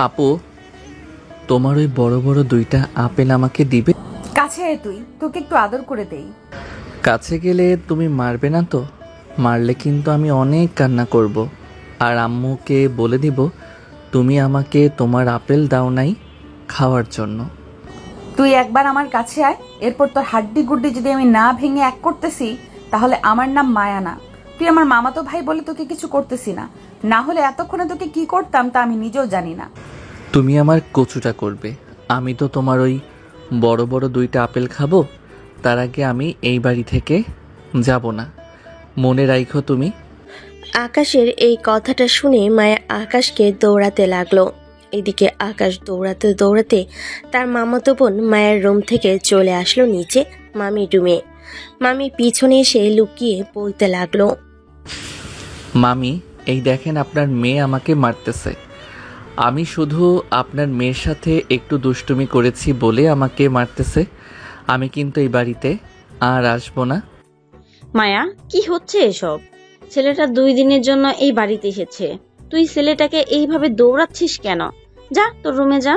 আপু, তোমার ওই বড় বড় দুইটা আপেল আমাকে দিবে? কাছে আয় তুই, তোকে একটু আদর করে দেই। কাছে গেলে তুমি মারবে না তো? মারলে কিন্তু আমি অনেক কান্না করব, আর আম্মুকে বলে দিব তুমি আমাকে তোমার আপেল দাও নাই খাওয়ার জন্য। তুই একবার আমার কাছে আয়, এরপর তোর হাড্ডি গুড্ডি যদি আমি না ভেঙে এক করতেছি তাহলে আমার নাম মায়া না। তুই আমার মামাতো ভাই বলে তোকে কিছু করতেছি না, না হলে এতক্ষণে তোকে কি করতাম তা আমি নিজেও জানি না। তুমি আমার কচুটা করবে, আমি তো তোমার ওই বড় বড় দুইটা আপেল খাবো। তার আগে আমি এই বাড়ি থেকে যাব না, মনে রাখো তুমি। আকাশের এই কথাটা শুনে মায়া আকাশকে দৌড়াতে লাগলো। এদিকে আকাশ দৌড়াতে দৌড়াতে তার মামাতো বোন মায়ের রুম থেকে চলে আসলো নিচে মামির রুমে। মামি পিছনে এসে লুকিয়ে বলতে লাগলো, মামি, এই দেখেন আপনার মেয়ে আমাকে মারতেছে। আমি শুধু আপনার মেয়ের সাথে একটু দুষ্টুমি করেছি বলে আমাকে মারতেছে। আমি কিন্তু এই বাড়িতে আর আসবো না। মায়া, কি হচ্ছে এসব? ছেলেটা 2 দিনের জন্য এই বাড়িতে এসেছে, তুই ছেলেটাকে এইভাবে দৌড়াচ্ছিস কেন? যা তোর রুমে যা।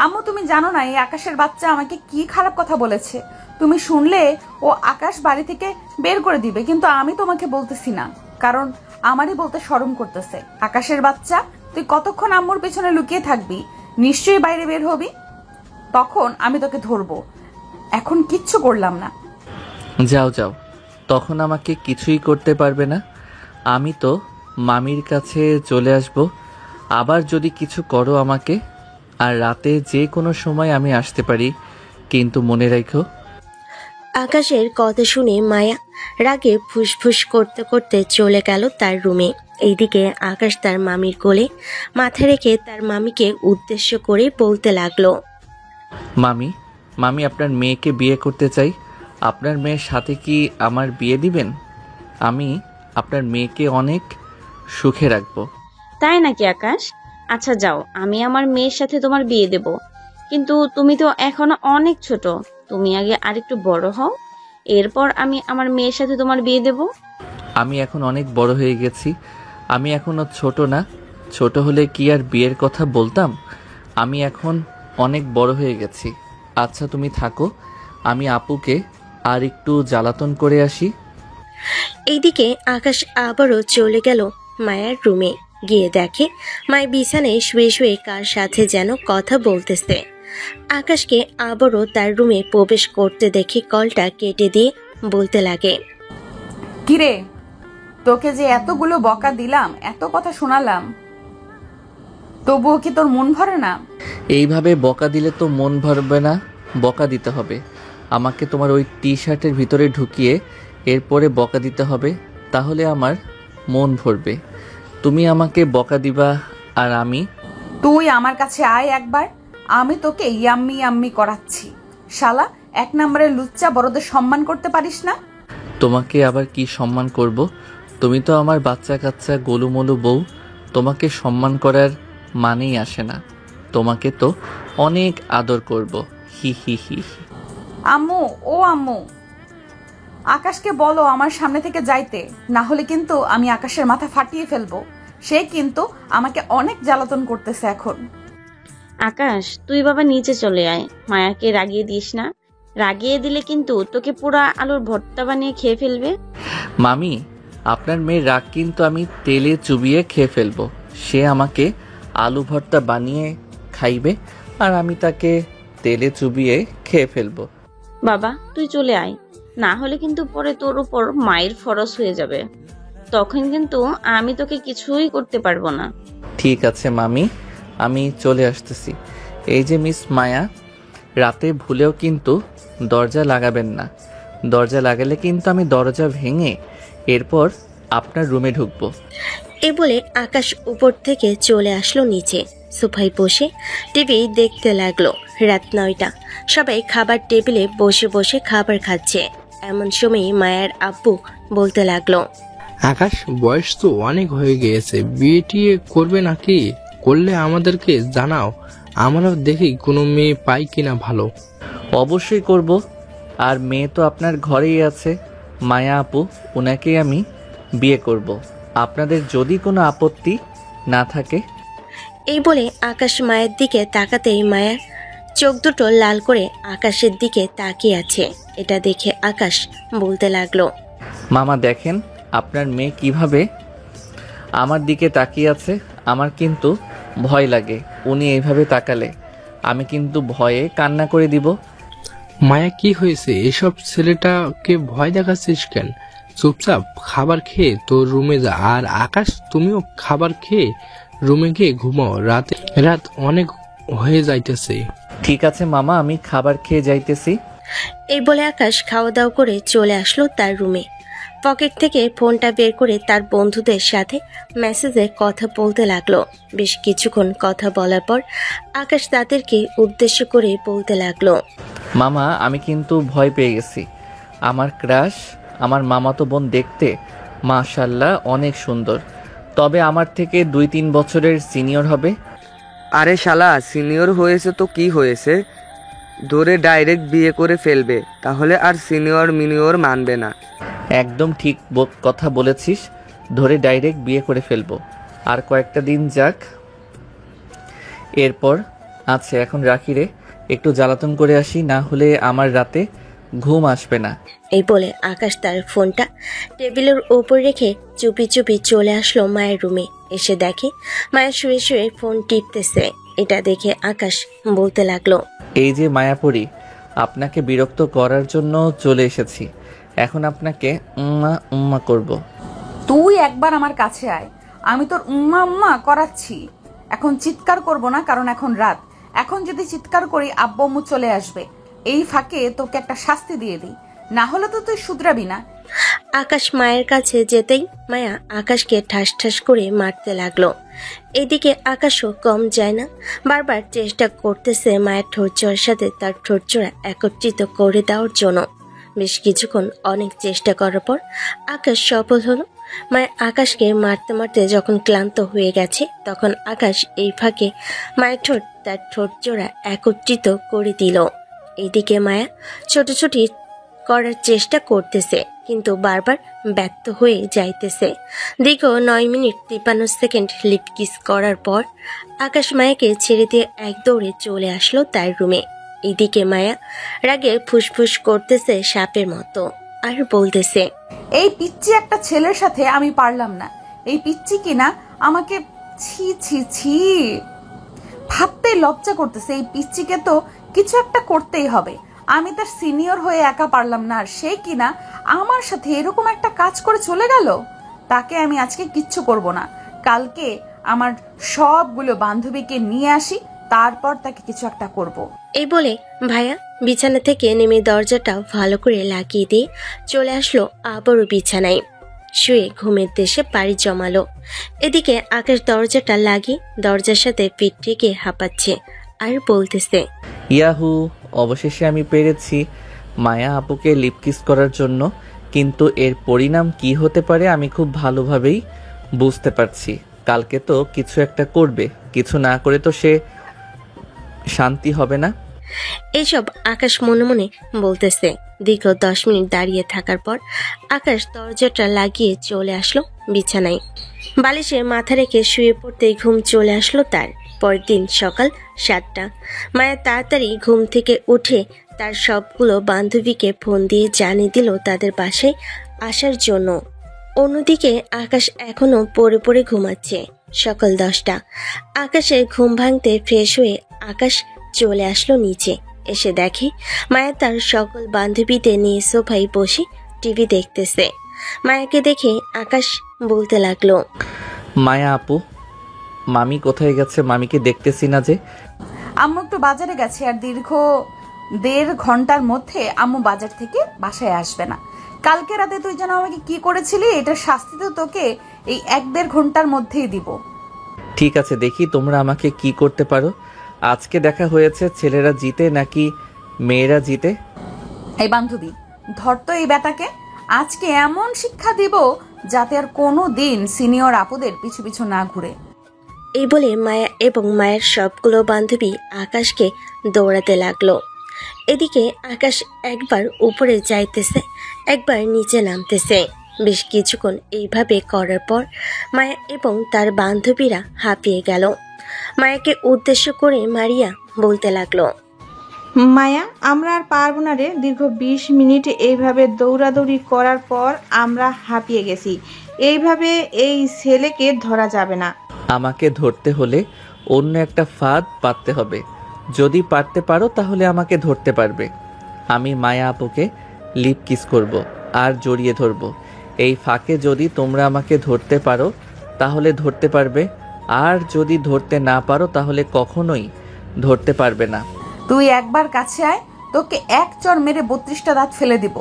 আম্মু, তুমি জানো না এই আকাশের বাচ্চা আমাকে কি খারাপ কথা বলেছে। তুমি শুনলে ও আকাশ বাড়ি থেকে বের করে দিবে, কিন্তু আমি তোমাকে বলতেছি না, কারণ আমারই বলতে শরম করতেছে। আকাশের বাচ্চা, তুই কতক্ষণ আম্মুর পেছনে লুকিয়ে থাকবি? নিশ্চয়ই বাইরে বের হবি, তখন আমি তোকে ধরবো। এখন কিচ্ছু করলাম না। যাও যাও, তখন আমাকে কিছুই করতে পারবে না। আমি তো মামির কাছে চলে আসব। আবার যদি কিছু করো আমাকে, আর রাতে যে কোনো সময় আমি আসতে পারি, কিন্তু মনে রাখো। আকাশের কথা শুনে মায়া রাগে ফুসফুস করতে করতে চলে গেল তার রুমে। এইদিকে আকাশ তার মামির কোলে মাথা রেখে তার মামিকে উদ্দেশ্য করে বলতে লাগলো, মামি, মামি, আপনার মেয়েকে বিয়ে করতে চাই। আপনার মেয়ের সাথে কি আমার বিয়ে দিবেন? আমি আপনার মেয়েকে অনেক সুখে রাখবো। তাই নাকি আকাশ? আচ্ছা যাও, আমি আমার মেয়ের সাথে তোমার বিয়ে দেব, কিন্তু তুমি তো এখনো অনেক ছোট। তুমি আগে আরেকটু বড় হও, এরপর আমি আমার মেয়ের সাথে তোমার বিয়ে দেব। আমি এখন অনেক বড় হয়ে গেছি, আমি এখনো ছোট না। ছোট হলে কি আর বিয়ের কথা বলতাম? আমি এখন অনেক বড় হয়ে গেছি। আচ্ছা তুমি থাকো, আমি আপুকে আর একটু জ্বালাতন করে আসি। এইদিকে আকাশ আবারও চলে গেল মায়ের রুমে। গিয়ে দেখে মায়ের বিছানায় শুয়ে শুয়ে কার সাথে যেন কথা বলতেছে। আকাশকে আবারও তার রুমে প্রবেশ করতে দেখে কলটা কেটে দিয়ে বলতে লাগে, কিরে, তোকে যে এতগুলো বকা দিলাম, এত কথা শোনালাম, তবুও কি তোর মন ভরে না? এইভাবে বকা দিলে তো মন ভরবে না, বকা দিতে হবে। আমাকে তোমার ওই টি শার্টের ভিতরে ঢুকিয়ে এরপরে বকা দিতে হবে, তাহলে আমার মন ভরবে। তুমি আমাকে বকা দিবা আর আমি? তুই আমার কাছে আয় একবার, আমি তোকে ইয়াম্মি ইয়াম্মি করাচ্ছি। শালা, 1 নম্বরের লুচ্চা, বড়দের সম্মান করতে পারিস না। তোমাকে আবার কি সম্মান করব? তুমি তো আমার বাচ্চা কাচ্চা গোলুমলু বউ, তোমাকে সম্মান করার মানেই আসে না। তোমাকে তো অনেক আদর করব। হি হি হি হি। আম্মু, ও আম্মু, আকাশকে বলো আমার সামনে থেকে যাইতে, না হলে কিন্তু আমি আকাশের মাথা ফাটিয়ে ফেলবো। সে কিন্তু আমাকে অনেক জ্বালাতন করতেছে এখন। আকাশ, তুই বাবা নিচে চলে আয়, মায়াকে রাগিয়ে দিস না। রাগিয়ে দিলে কিন্তু তোকে পুরা আলুর ভর্তা বানিয়ে খেয়ে ফেলবে। মামি, আপনার মেয়ের রাগ কিন্তু আমি তেলে চুবিয়ে খেয়ে ফেলবো। সে আমাকে আলু ভর্তা বানিয়ে খাইবে, আর আমি তাকে তেলে চুবিয়ে খেয়ে ফেলবো। বাবা তুই চলে আয়, না হলে কিন্তু পরে তোর উপর মায়ের ফরজ হয়ে যাবে, তখন কিন্তু আমি তোকে কিছুই করতে পারবো না। ঠিক আছে মামি, আমি চলে আসতেছি। এই যে মিস মায়া, রাতে ভুলেও কিন্তু দরজা লাগাবেন না। দরজা লাগালে কিন্তু আমি দরজা ভেঙে এরপর আপনার রুমে ঢুকবো। এ বলে আকাশ উপর থেকে চলে আসলো নিচে। সোফায় বসে টিভি দেখতে লাগলো। রাত 9টা, সবাই খাবার টেবিলে বসে বসে খাবার খাচ্ছে। এমন সময় মায়ের আব্বু বলতে লাগলো, আকাশ, বয়স তো অনেক হয়ে গিয়েছে, বিয়ে টিয়ে করবে নাকি? করলে আমাদেরকে জানাও, আমরাও দেখি কোনো মেয়ে পাই কিনা ভালো। অবশ্যই করব, আর মেয়ে তো আপনার ঘরেই আছে, মায়া আপু, ওনাকেই আমি বিয়ে করব। আপনাদের যদি কোনো আপত্তি না থাকে। এই বলে আকাশ মায়ের দিকে তাকাতেই মায়ের চোখ দুটো লাল করে আকাশের দিকে তাকিয়ে আছে। এটা দেখে আকাশ বলতে লাগলো, মামা দেখেন আপনার মেয়ে কিভাবে আমার দিকে তাকিয়ে আছে। আমার কিন্তু ভয় লাগে, উনি এইভাবে তাকালে আমি কিন্তু ভয়ে কান্না করে দিব। মায়া কি হয়েছে? এসব ছেলেটাকে ভয় দেখাচ্ছিস কেন? চুপচাপ খাবার খেয়ে তোর রুমে যা। আর আকাশ, তুমিও খাবার খেয়ে রুমে গিয়ে ঘুমাও, রাত অনেক হয়ে যাইতেছে। ঠিক আছে মামা, আমি খাবার খেয়ে যাইতেছি। এই বলে আকাশ খাওয়া দাওয়া করে চলে আসলো তার রুমে। পকেট থেকে ফোনটা বের করে তার বন্ধুদের সাথে মেসেজে কথা বলতে লাগলো। বেশ কিছুক্ষণ কথা বলার পর আকাশ তাদেরকে উদ্দেশ্য করে বলতে লাগলো, মামা আমি কিন্তু ভয় পেয়ে গেছি। আমার ক্রাশ, আমার মামাতো বোন দেখতে মাশাল্লাহ অনেক সুন্দর, তবে আমার থেকে 2-3 বছরের সিনিয়র হবে। আরে শালা, সিনিয়র হয়েছে তো কি হয়েছে, ধরে ডাইরেক্ট বিয়ে করে ফেলবে, তাহলে আর সিনিয়র মিনিয়র মানবে না। একদম ঠিক কথা বলেছিস, ধরে ডাইরেক্ট বিয়ে করে ফেলবো। আর কয়েকটা দিন যাক, এরপর আচ্ছা এখন রাখি রে, একটু জ্বালাতন করে আসি, না হলে আমার রাতে ঘুম আসবে না। এই বলে আকাশ তার ফোনটা টেবিলের ওপর রেখে চুপি চুপি চলে আসলো মায়ের রুমে। এসে দেখে মায়া শুয়ে শুয়ে ফোন টিপতেছে। এটা দেখে আকাশ বলতে লাগলো, এই যে মায়াপুরী, আপনাকে বিরক্ত করার জন্য চলে এসেছি। এখন আপনাকে উম্মা উম্মা করব। তুই একবার আমার কাছে আয়, আমি তোর উম্মা উম্মা করাচ্ছি। এখন চিৎকার করব না, কারণ এখন রাত। এখন যদি চিৎকার করি আব্বু আম্মু চলে আসবে। এই ফাঁকে তোকে একটা শাস্তি দিয়ে দিই, না হলে তো তুই শুধরাবি না। আকাশ মায়ের কাছে যেতেই মায়া আকাশকে ঠাস ঠাস করে মারতে লাগলো। এদিকে আকাশও কম যায় না, বারবার চেষ্টা করতেছে মায়ের ঠোঁটজোড়ার সাথে তার ঠোঁটজোড়া একত্রিত করে দেওয়ার জন্য। বেশ কিছুক্ষণ অনেক চেষ্টা করার পর আকাশ সফল হলো। মায়ের আকাশকে মারতে মারতে যখন ক্লান্ত হয়ে গেছে, তখন আকাশ এই ফাঁকে মায়ের ঠোঁট তার ঠোঁটজোড়া একত্রিত করে দিল। এইদিকে মায়া ছোটাছুটি করার চেষ্টা করতেছে, কিন্তু বারবার ব্যর্থ হয়ে যাইতেছে। দীর্ঘ 9 মিনিট 53 সেকেন্ড লিপ কিস করার পর আকাশ মায়াকে ছেড়ে দিয়ে এক দৌড়ে চলে আসলো তার রুমে। এদিকে মায়া রাগে ফুসফুস করতেছে সাপের মতো, আর বলতেছে, এই পিচ্চি একটা ছেলের সাথে আমি পারলাম না। এই পিচ্চি কিনা আমাকে ছি ছি ছি, ভাবতে লজ্জা করতেছে। এই পিচ্চিকে তো কিছু একটা করতেই হবে। আমি তার সিনিয়র হয়ে একা পারলাম না, আর সে কিনা আমার সাথে এরকম একটা কাজ করে চলে গেল। তাকে আমি আজকে কিচ্ছু করব না, কালকে আমার সবগুলো বান্ধবীকে নিয়ে আসি, তারপর তাকে কিছু একটা করব। এই বলে ভাইয়া বিছানা থেকে নেমে দরজাটা ভালো করে লাগিয়ে দিয়ে চলে আসলো আবারও বিছানায়। শুয়ে ঘুমের দেশে পাড়ি জমালো। এদিকে আকাশ দরজাটা লাগিয়ে দরজার সাথে পিঠ রেখে হাঁপাচ্ছে, আর বলতেছে, ইয়াহু, অবশেষে আমি পেরেছি মায়া আপুকে লিপ কিস করার জন্য, কিন্তু এর পরিণাম কি হতে পারে আমি খুব ভালোভাবেই বুঝতে পারছি। কালকে তো কিছু একটা করবে, কিছু না করে তো সে শান্তি হবে না। এইসব আকাশ মনে মনে বলতেছে। দীর্ঘ 10 মিনিট দাঁড়িয়ে থাকার পর আকাশ দরজাটা লাগিয়ে চলে আসলো বিছানায়। বালিশে মাথা রেখে শুয়ে পড়তে ঘুম চলে আসলো তার। পরের দিন সকাল 7টা। মায়া তাড়াতাড়ি ঘুম থেকে উঠে তার সবগুলো বান্ধবীকে ফোন দিয়ে জানিয়ে দিল তাদের বাসায় আসার জন্য। অন্যদিকে আকাশ এখনো পড়ে পড়ে ঘুমাচ্ছে। সকাল 10টা। আকাশের ঘুম ভাঙতে ফ্রেশ হয়ে আকাশ চলে আসলো নিচে। এসে দেখে মায়া তার সকল বান্ধবীদের নিয়ে সোফায় বসে টিভি দেখতেছে। মায়াকে দেখে আকাশ বলতে লাগলো, মায়া আপু, মামি কোথায় গেছে? মামিকে দেখতেছি না যে। আম্মু একটু বাজারে গেছে, আর দীর্ঘ 1.5 ঘন্টার মধ্যে আম্মু বাজার থেকে বাসায় আসবে না। কালকে রাতে তুই যেন আমাকে কি করেছিলি, এটার শাস্তি তো তোকে এই 1.5 ঘন্টার মধ্যেই দিব। ঠিক আছে, দেখি তোমরা আমাকে কি করতে পারো। আজকে দেখা হয়েছে ছেলেরা জিতে নাকি মেয়েরা জিতে। এই বান্ধবী, ধর তো এই বেটাকে, আজকে এমন শিক্ষা দিব যাতে আর কোনো দিন সিনিয়র আপুদের পিছু পিছু না ঘুরে। এই বলে মায়া এবং মায়ের সবগুলো বান্ধবী আকাশকে দৌড়াতে লাগলো। এদিকে আকাশ একবার উপরে যাইতেছে, একবার নিচে নামতেছে। বেশ কিছুক্ষণ এইভাবে করার পর মায়া এবং তার বান্ধবীরা হাঁপিয়ে গেল। মায়াকে উদ্দেশ্য করে মারিয়া বলতে লাগলো, মায়া, আমরা আর পারবো না রে। দীর্ঘ 20 মিনিট এইভাবে দৌড়াদৌড়ি করার পর আমরা হাঁপিয়ে গেছি। এইভাবে এই ছেলেকে ধরা যাবে না। আমাকে ধরতে হলে অন্য একটা ফাঁদ পাততে হবে। যদি পারতে পারো তাহলে আমাকে ধরতে পারবে। আমি মায়া আপুকে লিপ কিস করব আর জড়িয়ে ধরব। এই ফাঁকে যদি তোমরা আমাকে ধরতে পারো তাহলে ধরতে পারবে, আর যদি ধরতে না পারো তাহলে কখনোই ধরতে পারবে না। তুই একবার কাছে আয়, তোকে এক চর মেরে 32টা দাঁত ফেলে দিব।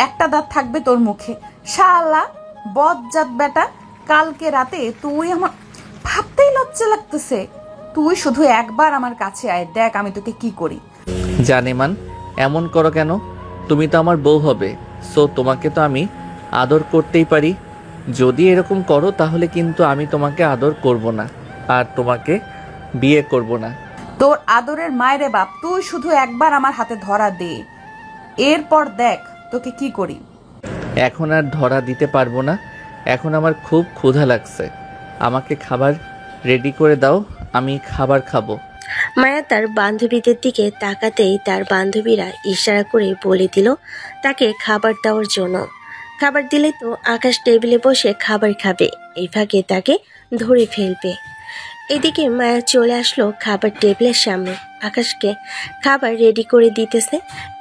একটা দাঁত থাকবে তোর মুখে। শালা বজ্জাত বেটা, কালকে রাতে তুই আমার ভাবতেই লজ্জা লাগতেছে। তুই শুধু একবার আমার কাছে আয়, দেখ আমি তোকে কি করি। জানেমান, এমন করো কেন? তুমি তো আমার বউ হবে, সো তোমাকে তো আমি আদর করতেই পারি। যদি এরকম করো তাহলে কিন্তু আমি তোমাকে আদর করব না আর তোমাকে বিয়ে করব না। তোর আদরের মায়েরে বাপ, তুই শুধু একবার আমার হাতে ধরা দে, এরপর দেখ তোকে কি করি। এখন আর ধরা দিতে পারবো না। এখন আমার খুব ক্ষুধা লাগছে। আমাকে খাবার রেডি করে দাও, আমি খাবার খাবো। মায়া তার বান্ধবীদের দিকে তাকাতেই তার বান্ধবীরা ইশারা করে বলে দিল তাকে খাবার দেওয়ার জন্য। খাবার দিলে তো আকাশ টেবিলে বসে খাবার খাবে, এই ফাঁকে তাকে ধরে ফেলবে। এদিকে মায়া চলে আসলো খাবার টেবিলের সামনে, আকাশকে খাবার রেডি করে দিতেছে।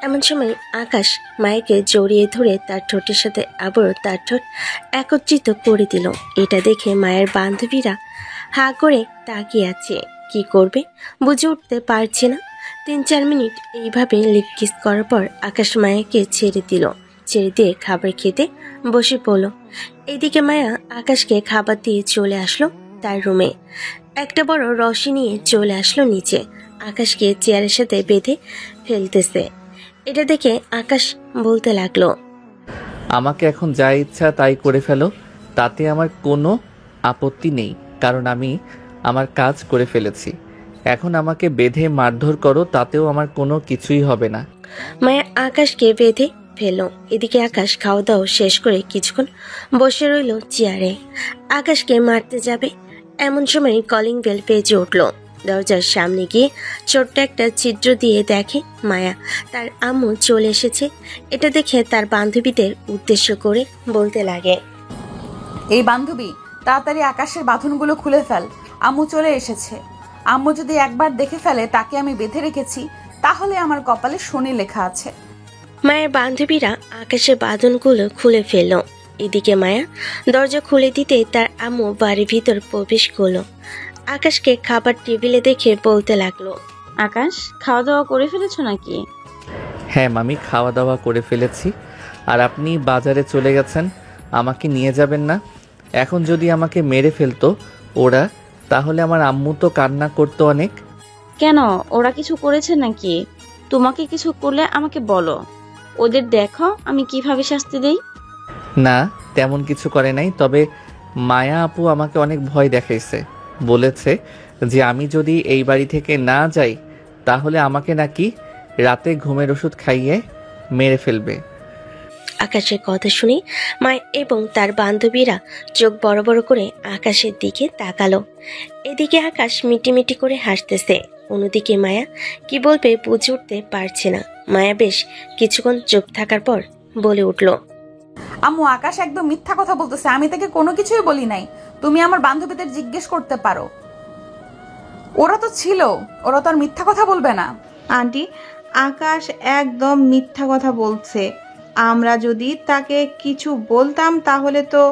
এমন সময় আকাশ মায়াকে জড়িয়ে ধরে তার ঠোঁটের সাথে আবারও তার ঠোঁট একত্রিত করে দিল। এটা দেখে মায়ের বান্ধবীরা হা করে তাকিয়ে আছে, কি করবে বুঝে উঠতে পারছে না। 3-4 মিনিট এইভাবে লিপ কিস করার পর আকাশ মায়াকে ছেড়ে দিল। ছেড়ে দিয়ে খাবার খেতে বসে পড়ল। এইদিকে মায়া আকাশকে খাবার দিয়ে চলে আসলো তার রুমে। একটা বড় রশি নিয়ে চলে আসলো নিচে, আকাশকে চেয়ারের সাথে বেঁধে ফেলতেছে। এটা দেখে আকাশ বলতে লাগলো, আমাকে এখন যা ইচ্ছা তাই করে ফেলো, তাতে আমার কোনো আপত্তি নেই, কারণ আমি আমার কাজ করে ফেলেছি। এখন আমাকে বেঁধে মারধর করো, তাতেও আমার কোনো কিছুই হবে না। মায়া আকাশকে বেঁধে ফেললো। এদিকে আকাশ খাওয়া দাওয়া শেষ করে কিছুক্ষণ বসে রইল চেয়ারে। আকাশকে মারতে যাবে এমন সময় কলিং বেল বেজে উঠল। দরজার সামনে গিয়ে ছোট্ট একটা ছিদ্র দিয়ে দেখে মায়া তার আম্মু চলে এসেছে। এটা দেখে তার বান্ধবীদের উদ্দেশ্য করে বলতে লাগে, এই বান্ধবী, তাড়াতাড়ি আকাশের বাঁধনগুলো খুলে ফেল, আম্মু চলে এসেছে। আম্মু যদি একবার দেখে ফেলে তাকে আমি বেঁধে রেখেছি, তাহলে আমার কপালে শনি লেখা আছে। মায়ের বান্ধবীরা আকাশের বাঁধনগুলো খুলে ফেলল। এদিকে মায়া দরজা খুলে দিতে তার আম্মু বাড়ির ভিতর প্রবেশ করলো। আকাশকে খাবার টেবিলে দেখে বলতে লাগলো, আকাশ, খাওয়া দাওয়া করে ফেলেছো নাকি? হ্যাঁ মামি, খাওয়া দাওয়া করে ফেলেছি। আর আপনি বাজারে চলে গেছেন, আমাকে নিয়ে যাবেন না? এখন যদি আমাকে মেরে ফেলতো ওরা, তাহলে আমার আম্মু তো কান্না করতো অনেক। কেন, ওরা কিছু করেছে নাকি? তোমাকে কিছু করলে আমাকে বলো, ওদের দেখো আমি কিভাবে শাস্তি দেই। না, তেমন কিছু করে নাই, তবে মায়া আপু আমাকে অনেক ভয় দেখাইছে। বলেছে যে আমি যদি এই বাড়ি থেকে না যাই তাহলে আমাকে নাকি রাতে ঘুমের ওষুধ খাইয়ে মেরে ফেলবে। আকাশের কথা শুনে মায়া এবং তার বান্ধবীরা চোখ বড় বড় করে আকাশের দিকে তাকালো। এদিকে আকাশ মিটিমিটি করে হাসতেছে, অন্যদিকে মায়া কি বলবে বুঝে উঠতে পারছে না। মায়া বেশ কিছুক্ষণ চুপ থাকার পর বলে উঠল, আম্মু, আকাশ একদম মিথ্যা কথা বলতেছে, আমি তাকে কোনো কিছুই বলি নাই। তুমি আমার বান্ধবীদের জিজ্ঞেস করতে পারো, ওরা তো ছিল, ওরা তো আর মিথ্যা কথা বলবে না। আন্টি, আকাশ একদম মিথ্যা কথা বলছে। আমরা যদি তাকে কিছু বলতাম তাহলে তো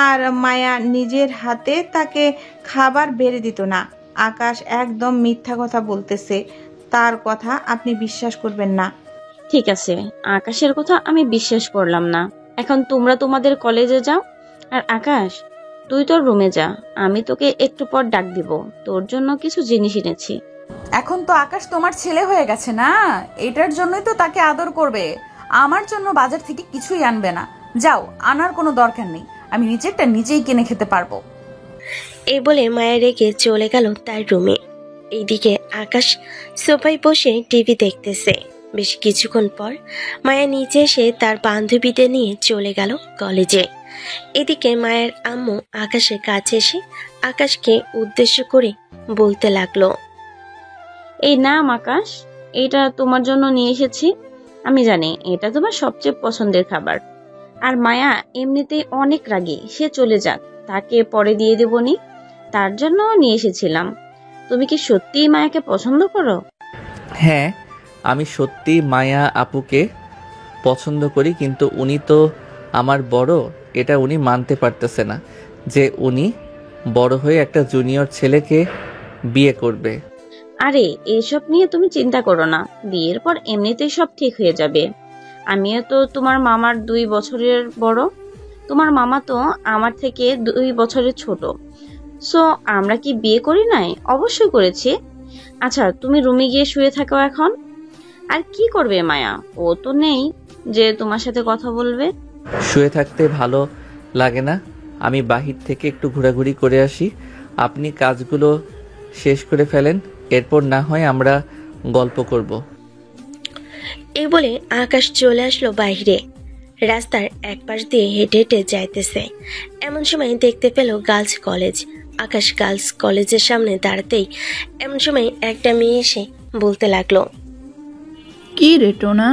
আর মায়া নিজের হাতে তাকে খাবার বেড়ে দিত না। আকাশ একদম মিথ্যা কথা বলতেছে, তার কথা আপনি বিশ্বাস করবেন না। ঠিক আছে, আকাশের কথা আমি বিশ্বাস করলাম না। এখন তোমরা তোমাদের কলেজে যাও। আর আকাশ, তুই তোর রুমে যা, আমি তোকে একটু পর ডাক দিব। তোর জন্য কিছু জিনিস এনেছি। এখন তো আকাশ তোমার ছেলে হয়ে গেছে না, এটার জন্যই তো তাকে আদর করবে। আমার জন্য বাজার থেকে কিছুই আনবে না। যাও, আনার কোনো দরকার নেই, আমি নিজেরটা নিজেই কিনে খেতে পারবো। এই বলে মায়া রেগে চলে গেল তার রুমে। এইদিকে আকাশ সোফায় বসে টিভি দেখতেছে। বেশ কিছুক্ষণ পর মায়া নিচে এসে তার বান্ধবীদের নিয়ে চলে গেল কলেজে। এদিকে মায়ের আম্মু আকাশের কাছে এসে আকাশকে উদ্দেশ্য করে বলতে লাগলো। এই নাম আকাশ, এটা তোমার জন্য নিয়ে এসেছি। আমি জানি এটা তোমার সবচেয়ে পছন্দের খাবার। আর মায়া এমনিতেই অনেক রাগী, সে চলে যাক, তাকে পরে দিয়ে দেবনি, তার জন্য নিয়ে এসেছিলাম। তুমি কি সত্যিই মায়াকে পছন্দ করো? হ্যাঁ, আমি সত্যি মায়া আপুকে পছন্দ করি, কিন্তু উনি তো আমার বড়, এটা উনি মানতে পারতেছে না যে উনি বড় হয়ে একটা জুনিয়র ছেলেকে বিয়ে করবে। আরে এইসব নিয়ে তুমি চিন্তা করো না, বিয়ের পর এমনিতেই সব ঠিক হয়ে যাবে। আমিও তো তোমার মামার 2 বছরের বড়, তোমার মামা তো আমার থেকে 2 বছরের ছোট। সো আমরা কি বিয়ে করি নাই? অবশ্যই করেছি। আচ্ছা, তুমি রুমে গিয়ে শুয়ে থাকো এখন। আর কি করবে মায়া, ও তো নেই যে তোমার সাথে কথা বলবে। শুয়ে থাকতে ভালো লাগে না, আমি বাহির থেকে একটু ঘোরাঘুরি করে আসি। আপনি কাজগুলো শেষ করে ফেলেন, এরপর না হয় আমরা গল্প করব। এই বলে আকাশ চলে আসলো বাইরে। রাস্তার এক পাশ দিয়ে হেঁটে হেঁটে যাইতেছে। এমন সময় দেখতে পেল গার্লস কলেজ। আকাশ গার্লস কলেজের সামনে দাঁড়াতেই এমন সময় একটা মেয়ে এসে বলতে লাগলো। কি রে টোনা,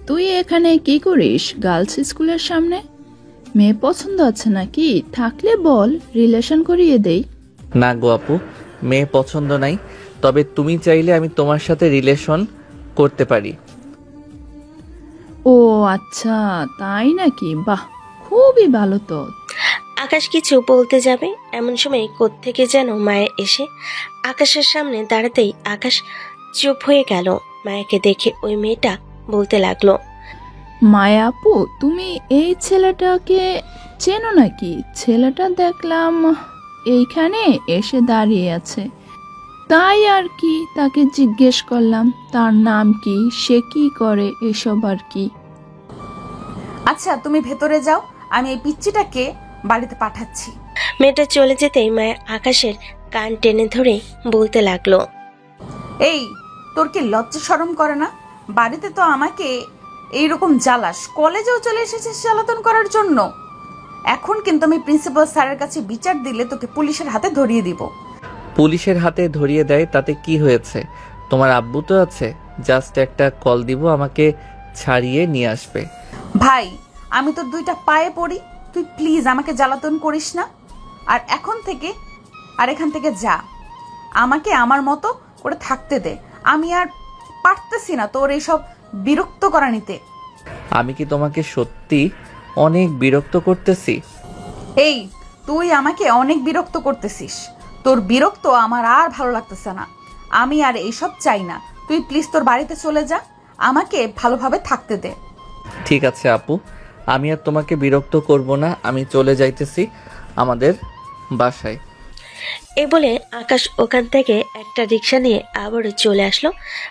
তুই এখানে কি করিস গার্লস স্কুলের সামনে? মেয়ে পছন্দ আছে নাকি? থাকলে বল, রিলেশন করিয়ে দেই। না গো আপু, মেয়ে পছন্দ নাই, তবে তুমি চাইলে আমি তোমার সাথে রিলেশন করতে পারি। ও আচ্ছা, তাই নাকি? বাহ, খুবই ভালো তো। আকাশ কিছু বলতে যাবে এমন সময় কোত্থেকে যেন মায়ের এসে আকাশের সামনে দাঁড়াতেই আকাশ চুপ হয়ে গেল। মায়াকে দেখে ওই মেয়েটা বলতে লাগলো। মায়া আপু, তুমি এই ছেলেটাকে চেনো নাকি? ছেলেটা দেখলাম এইখানে এসে দাঁড়িয়ে আছে, তাই আর কি তাকে জিজ্ঞেস করলাম তার নাম কি, সে কি করে, এসব আর কি। আচ্ছা তুমি ভেতরে যাও, আমি এই পিচ্চিটাকে বাড়িতে পাঠাচ্ছি। মেয়েটা চলে যেতেই মায়া আকাশের কান টেনে ধরে বলতে লাগলো। এই, তোর কি লজ্জা শরম করে না? বাড়িতে তো আমাকে এইরকম জ্বালাস, কলেজেও চলে এসেছিস জ্বালাতন করার জন্য। এখন কিন্তু আমি প্রিন্সিপাল স্যারের কাছে বিচার দিলে তোকে পুলিশের হাতে ধরিয়ে দিব। পুলিশের হাতে ধরিয়ে দেয় তাতে কি হয়েছে? তোমার আব্বু তো আছে, জাস্ট একটা কল দিব, আমাকে ছাড়িয়ে নিয়ে আসবে। ভাই, আমি তো 2টা পায়ে পড়ি, তুই প্লিজ আমাকে জ্বালাতন করিস না। আর এখান থেকে যা, আমাকে আমার মতো করে থাকতে দে। আমি আর পারতেছি না তোর এইসব বিরক্ত করা নিতে। আমি কি তোমাকে সত্যি অনেক বিরক্ত করতেছি? এই, তুই আমাকে অনেক বিরক্ত করতেছিস। তোর বিরক্ত আমার আর ভালো লাগতেছে না। আমি আর এইসব চাই না। তুই প্লিজ তোর বাড়িতে চলে যা, আমাকে ভালোভাবে থাকতে দে। ঠিক আছে আপু, আমি আর তোমাকে বিরক্ত করব না, আমি চলে যাইতেছি আমাদের বাসায়। এই বলে আকাশ ওখান থেকে একটা রিক্সা নিয়ে আবারও চলে আসলো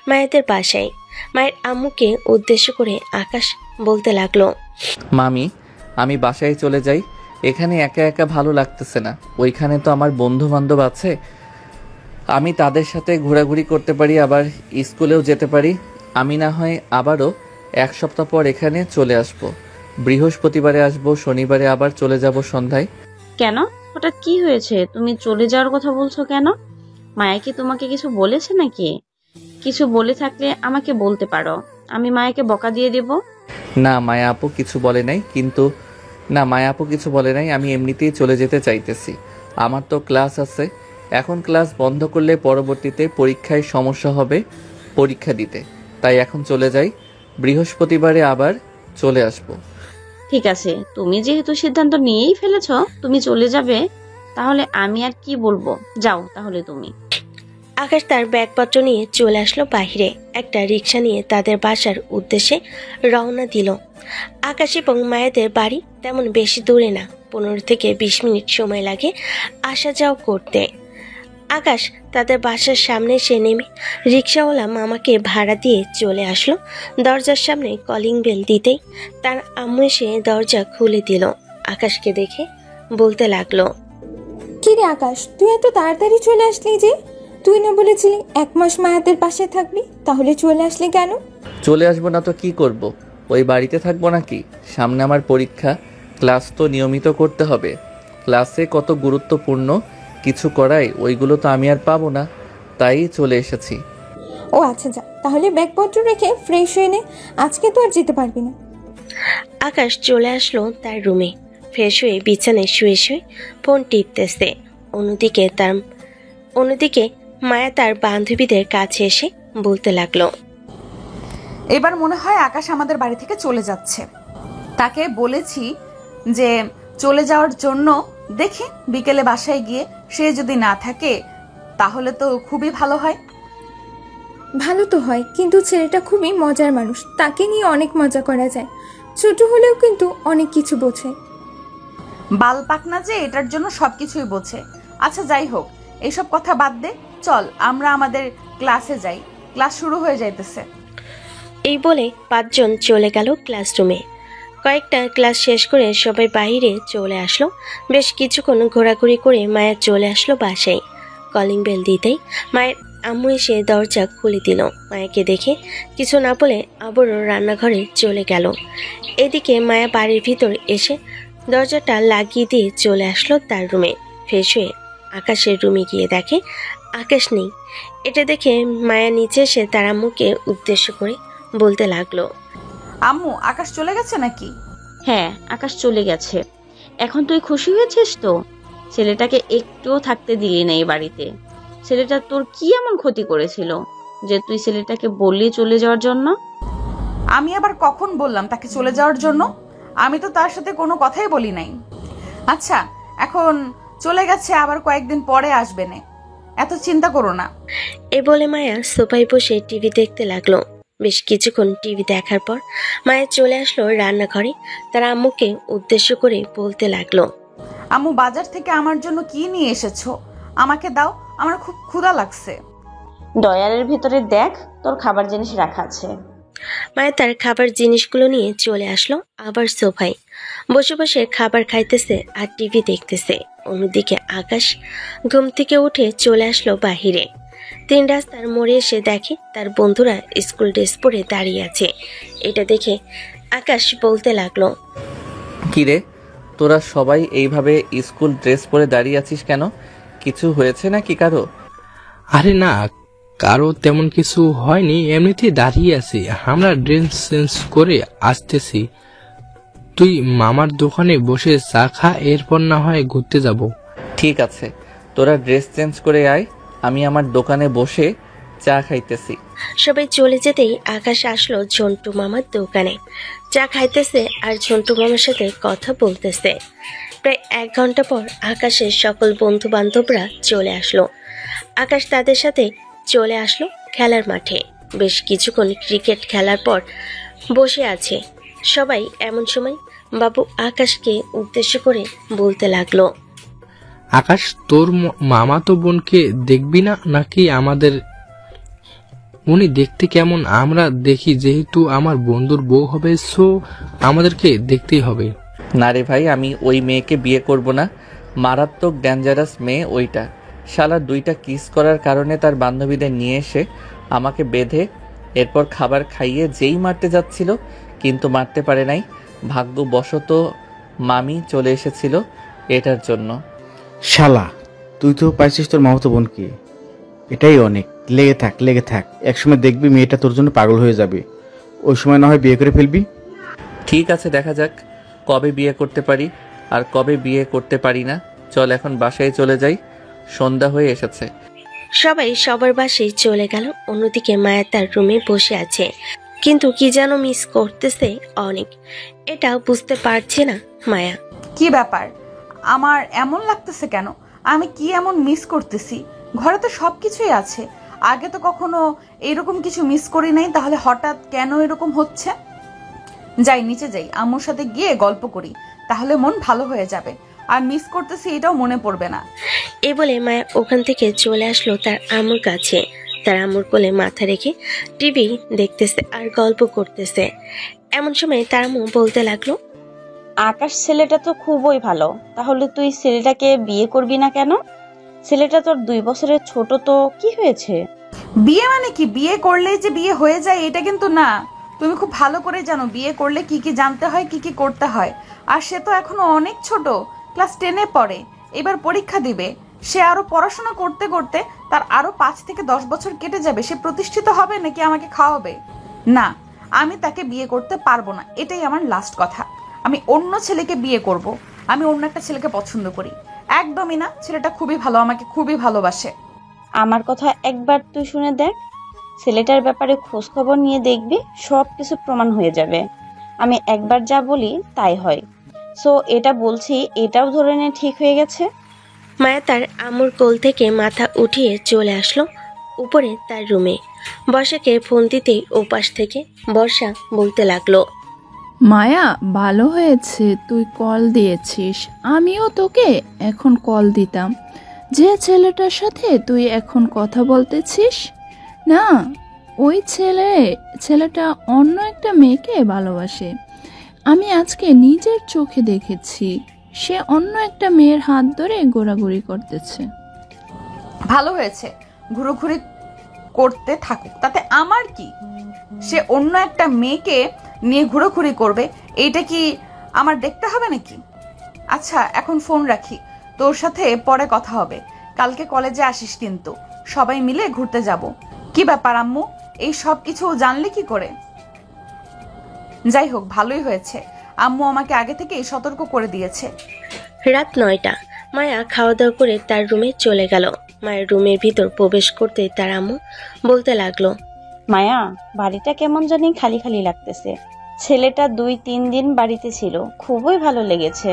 মায়েদের বাসায়। মায়ের আম্মুকে উদ্দেশ্য করে আকাশ বলতে লাগলো। মামি, আমি বাসায় চলে যাই, এখানে একা একা ভালো লাগতেছে না। ওইখানে তো আমার বন্ধু বান্ধব আছে, আমি তাদের সাথে ঘোরাঘুরি করতে পারি, আবার স্কুলেও যেতে পারি। আমি না হয় আবারও 1 সপ্তাহ পর এখানে চলে আসব। বৃহস্পতিবারে আসব, শনিবারে আবার চলে যাব সন্ধ্যায়। কেন, হঠাৎ কি হয়েছে? তুমি চলে যাওয়ার কথা বলছো কেন? মায়া কি তোমাকে কিছু বলেছে নাকি? কিছু বলে থাকলে আমাকে বলতে পারো, আমি মায়াকে বকা দিয়ে দেব। না মায়া আপু কিছু বলে নাই, আমি এমনিতেই চলে যেতে চাইতেছি। আমার তো ক্লাস আছে, এখন ক্লাস বন্ধ করলে পরবর্তীতে পরীক্ষায় সমস্যা হবে পরীক্ষা দিতে, তাই এখন চলে যাই, বৃহস্পতিবারে আবার চলে আসব। ঠিক আছে, তুমি যেহেতু সিদ্ধান্ত নিয়েই ফেলেছো তুমি চলে যাবে, তাহলে আমি আর কি বলবো, যাও তাহলে তুমি। আকাশ তার ব্যাগপত্র নিয়ে চলে আসলো বাইরে। একটা রিক্সা নিয়ে তাদের বাসার উদ্দেশ্যে রওনা দিল। আকাশ এবং মায়েদের বাড়ি তেমন বেশি দূরে না, 15 থেকে 20 মিনিট সময় লাগে আসা যাওয়া করতে। আকাশ তাদের বাসার সামনে এসে নেমে রিক্সাওয়ালা মামাকে ভাড়া দিয়ে চলে আসলো। দরজার সামনে কলিং বেল দিতেই তার আম্মু এসে দরজা খুলে দিল। আকাশকে দেখে বলতে লাগলো। কি রে আকাশ, তুই এত তাড়াতাড়ি চলে আসলি যে? তুই না বলেছিলি 1 মাস মায়াদের পাশে থাকবি, তাহলে চলে আসলি কেন? চলে আসবো না তো কি করব? ওই বাড়িতে থাকবো নাকি? সামনে আমার পরীক্ষা, ক্লাস তো নিয়মিত করতে হবে। ক্লাসে কত গুরুত্বপূর্ণ কিছু করায়, ওইগুলো তো আমি আর পাবো না, তাই চলে এসেছি। ও আচ্ছা, যা তাহলে ব্যাগপত্র রেখে ফ্রেশ হয়ে নে, আজকে তো আর যেতে পারবি না। আকাশ চলে আসলো তার রুমে। ফ্রেশ হয়ে বিছানায় শুয়ে শুয়ে ফোন টিপতেছে। অন্যদিকে মায়া তার বান্ধবীদের কাছে এসে বলতে লাগলো, এবার মনে হয় আকাশ আমাদের বাড়ি থেকে চলে যাচ্ছে। তাকে বলেছি যে চলে যাওয়ার জন্য, দেখি বিকেলে বাসায় গিয়ে সে যদি না থাকে তাহলে তো খুবই ভালো হয়। ভালো তো হয়, কিন্তু ছেলেটা খুবই মজার মানুষ, তাকে নিয়ে অনেক মজা করা যায়। ছোট হলেও কিন্তু অনেক কিছু বোঝে। বাল পাকনা যে এটার জন্য সবকিছুই বোঝে। আচ্ছা যাই হোক, এইসব কথা বাদ দে, চল আমরা আমাদের ক্লাসে যাই, ক্লাস শুরু হয়ে যাইতেছে। এই বলে 5 জন চলে গেল ক্লাসরুমে। কয়েকটা ক্লাস শেষ করে সবাই বাইরে চলে আসলো। বেশ কিছুক্ষণ ঘোরাঘুরি করে মায়া চলে আসলো বাসায়। কলিং বেল দিতেই মায়ের আম্মু এসে দরজা খুলে দিল। মায়াকে দেখে কিছু না বলে আবারও রান্নাঘরে চলে গেল। এদিকে মায়া বাড়ির ভিতর এসে দরজাটা লাগিয়ে দিয়ে চলে আসলো তার রুমে। ফ্রেশ হয়ে আকাশের রুমে গিয়ে দেখে আকাশ নেই। এটা দেখে মায়া নিচে এসে তার আম্মুকে উদ্দেশ্য করে বলতে লাগলো, আম্মু, আকাশ চলে গেছে নাকি? হ্যাঁ, আকাশ চলে গেছে। এখন তুই খুশি হয়েছিস তো? ছেলেটাকে একটুও থাকতে দিলি না এই বাড়িতে। ছেলেটা তোর কি এমন ক্ষতি করেছিল যে তুই ছেলেটাকে বললি চলে যাওয়ার জন্য? আমি আবার কখন বললাম তাকে চলে যাওয়ার জন্য? আমি তো তার সাথে কোনো কথাই বলি নাই। আচ্ছা, এখন চলে গেছে, আবার কয়েকদিন পরে আসবে না, এত চিন্তা করো না। এ বলে মায়া সোফায় বসে টিভি দেখতে লাগলো। বেশ কিছুক্ষণ টিভি দেখার পর মায়া চলে আসলো রান্নাঘরে। তার আম্মুকে উদ্দেশ্য করে বলতে লাগলো, আম্মু, বাজার থেকে আমার জন্য কি নিয়ে এসেছো? আমাকে দাও, আমার খুব ক্ষুধা লাগছে। ডয়ারের ভিতরে দেখ, তোর খাবার জিনিস রাখা আছে। মায়া তার খাবার জিনিসগুলো নিয়ে চলে আসলো আবার সোফায়। বসে বসে খাবার খাইতেছে আর টিভি দেখতেছে। অন্যদিকে আকাশ ঘুম থেকে উঠে চলে আসলো বাহিরে। 3 রাস্তার মোড়ে এসে দেখে তার বন্ধুরা স্কুল ড্রেস পরে দাঁড়িয়ে আছে। এটা দেখে আকাশ বলতে লাগলো, কিরে, তোরা সবাই এইভাবে স্কুল ড্রেস পরে দাঁড়িয়ে আছিস কেন? কিছু হয়েছে নাকি কারো? আরে না, কারো তেমন কিছু হয়নি, এমনিতেই দাঁড়িয়ে আছি। আমরা ড্রেস চেঞ্জ করে আসতেছি। তুই মামার দোকানে বসে চা খা, এরপর না হয় ঘুরতে যাব। ঠিক আছে, তোরা ড্রেস চেঞ্জ করে আয়, আমি আমার দোকানে বসে চা খাইতেছি। সবাই চলে যেতেই আকাশ আসলো ঝন্টু মামার দোকানে। চা খাইতেছে আর ঝন্টু মামার সাথে কথা বলতেছে। প্রায় 1 ঘন্টা পর আকাশের সকল বন্ধু বান্ধবরা চলে আসলো। আকাশ তাদের সাথে চলে আসলো খেলার মাঠে। বেশ কিছুক্ষণ ক্রিকেট খেলার পর বসে আছে সবাই। এমন সময় বাবু আকাশকে উদ্দেশ্য করে বলতে লাগলো, আকাশ, তোর মামাতো বোনকে দেখবি না নাকি? আমাদের উনি দেখতে কেমন আমরা দেখি, যেহেতু আমার বন্ধুর বউ হবে, সো আমাদেরকে দেখতেই হবে। না রে ভাই, আমি ওই মেয়েকে বিয়ে করব না। মারাত্মক ডেঞ্জারাস মেয়ে ওইটা। শালা 2টা কিস করার কারণে তার বান্ধবীদের নিয়ে এসে আমাকে বেঁধে এরপর খাবার খাইয়ে যেই মারতে যাচ্ছিল, কিন্তু মারতে পারে নাই। ভাগ্যবশত মামি চলে এসেছিল এটার জন্য। শালা, তুই তো পাইছিস তোর মামাতো বোনকে, এটাই অনেক। লেগে থাক, লেগে থাক, একসময় দেখবি মেয়েটা তোর জন্য পাগল হয়ে যাবে। ওই সময় না হয় বিয়ে করে ফেলবি। ঠিক আছে, দেখা যাক কবে বিয়ে করতে পারি আর কবে বিয়ে করতে পারি না। চল এখন বাসায় চলে যাই, সন্ধ্যা হয়ে এসেছে। সবাই সবার বাসায় চলে গেল। অন্যদিকে মায়া তার রুমে বসে আছে, কিন্তু কি যেন মিস করতেছে অনেক। এটা বুঝতে পারছে না মায়া। কি ব্যাপার, আমার এমন লাগতেছে কেন? আমি কি এমন মিস করতেছি? ঘরে তো সবকিছুই আছে, আগে তো কখনো এরকম কিছু মিস করি নাই, তাহলে হঠাৎ কেন এরকম হচ্ছে? যাই, নিচে যাই, আম্মুর সাথে গিয়ে গল্প করি, তাহলে মন ভালো হয়ে যাবে, আর মিস করতেছি এটাও মনে পড়বে না। এই বলে মায়া ওখান থেকে চলে আসলো তার আম্মুর কাছে। তার আম্মুর কোলে মাথা রেখে টিভি দেখতেছে আর গল্প করতেছে। এমন সময় তার আম্মু বলতে লাগলো, আকাশ ছেলেটা তো খুবই ভালো, তাহলে তুই ছেলেটাকে বিয়ে করবি না কেন? ছেলেটা তোর 2 বছরের ছোট, তো কি হয়েছে? বিয়ে মানে কি? বিয়ে করলেই যে বিয়ে হয়ে যায় এটা কিন্তু না। তুমি খুব ভালো করে জানো বিয়ে করলে কি কি জানতে হয়, কি কি করতে হয়। আর সে তো এখনো অনেক ছোট, ক্লাস 10-এ পড়ে, এবার পরীক্ষা দিবে। সে আরো পড়াশোনা করতে করতে তার আরো 5 থেকে 10 বছর কেটে যাবে। সে প্রতিষ্ঠিত হবে নাকি আমাকে খাওয়াবে? না, আমি তাকে বিয়ে করতে পারবো না, এটাই আমার লাস্ট কথা। আমি অন্য ছেলেকে বিয়ে করব। আমি অন্য একটা ছেলেকে পছন্দ করি। একদমই না, ছেলেটা খুবই ভালো, আমাকে খুবই ভালোবাসে। আমার কথা একবার তুই শুনে দেখ, ছেলেটার ব্যাপারে খোঁজ খবর নিয়ে দেখবি, সব কিছু প্রমাণ হয়ে যাবে। আমি একবার যা বলি তাই হয়। সো এটা বলছি, এটাও ধরে নে ঠিক হয়ে গেছে। মায়া তার আম্মুর কোল থেকে মাথা উঠিয়ে চলে আসলো উপরে তার রুমে। বর্ষাকে ফোন দিতেই ওপাশ থেকে বর্ষা বলতে লাগলো, মায়া, ভালো হয়েছে তুই কল দিয়েছিস, আমিও তোকে এখন কল দিতাম। যে ছেলেটার সাথে তুই এখন কথা বলতেছিস না, ওই ছেলেটা অন্য একটা মেয়েকে ভালোবাসে। আমি আজকে নিজের চোখে দেখেছি, সে অন্য একটা মেয়ের হাত ধরে ঘোরাঘুরি করতেছে। ভালো হয়েছে, ঘুরোঘুরি করতে থাকুক, তাতে আমার কি? সে অন্য একটা মেয়েকে নিয়ে ঘুরোঘুরি করবে, এইটা কি আমার দেখতে হবে নাকি? আচ্ছা, এখন ফোন রাখি, তোর সাথে পরে কথা হবে। কালকে কলেজে আসিস কিন্তু, সবাই মিলে ঘুরতে যাব। কি ব্যাপার আম্মু, এই সব কিছু জানলে কি করে? যাই হোক, ভালোই হয়েছে, আম্মু আমাকে আগে থেকেই সতর্ক করে দিয়েছে। রাত 9টা। মায়া খাওয়া দাওয়া করে তার রুমে চলে গেল। মায়ের রুমের ভিতর প্রবেশ করতেই তার আম্মু বলতে লাগলো, মায়া, বাড়িটা কেমন জানি খালি খালি লাগতেছে। ছেলেটা 2-3 দিন বাড়িতে ছিল, খুবই ভালো লেগেছে।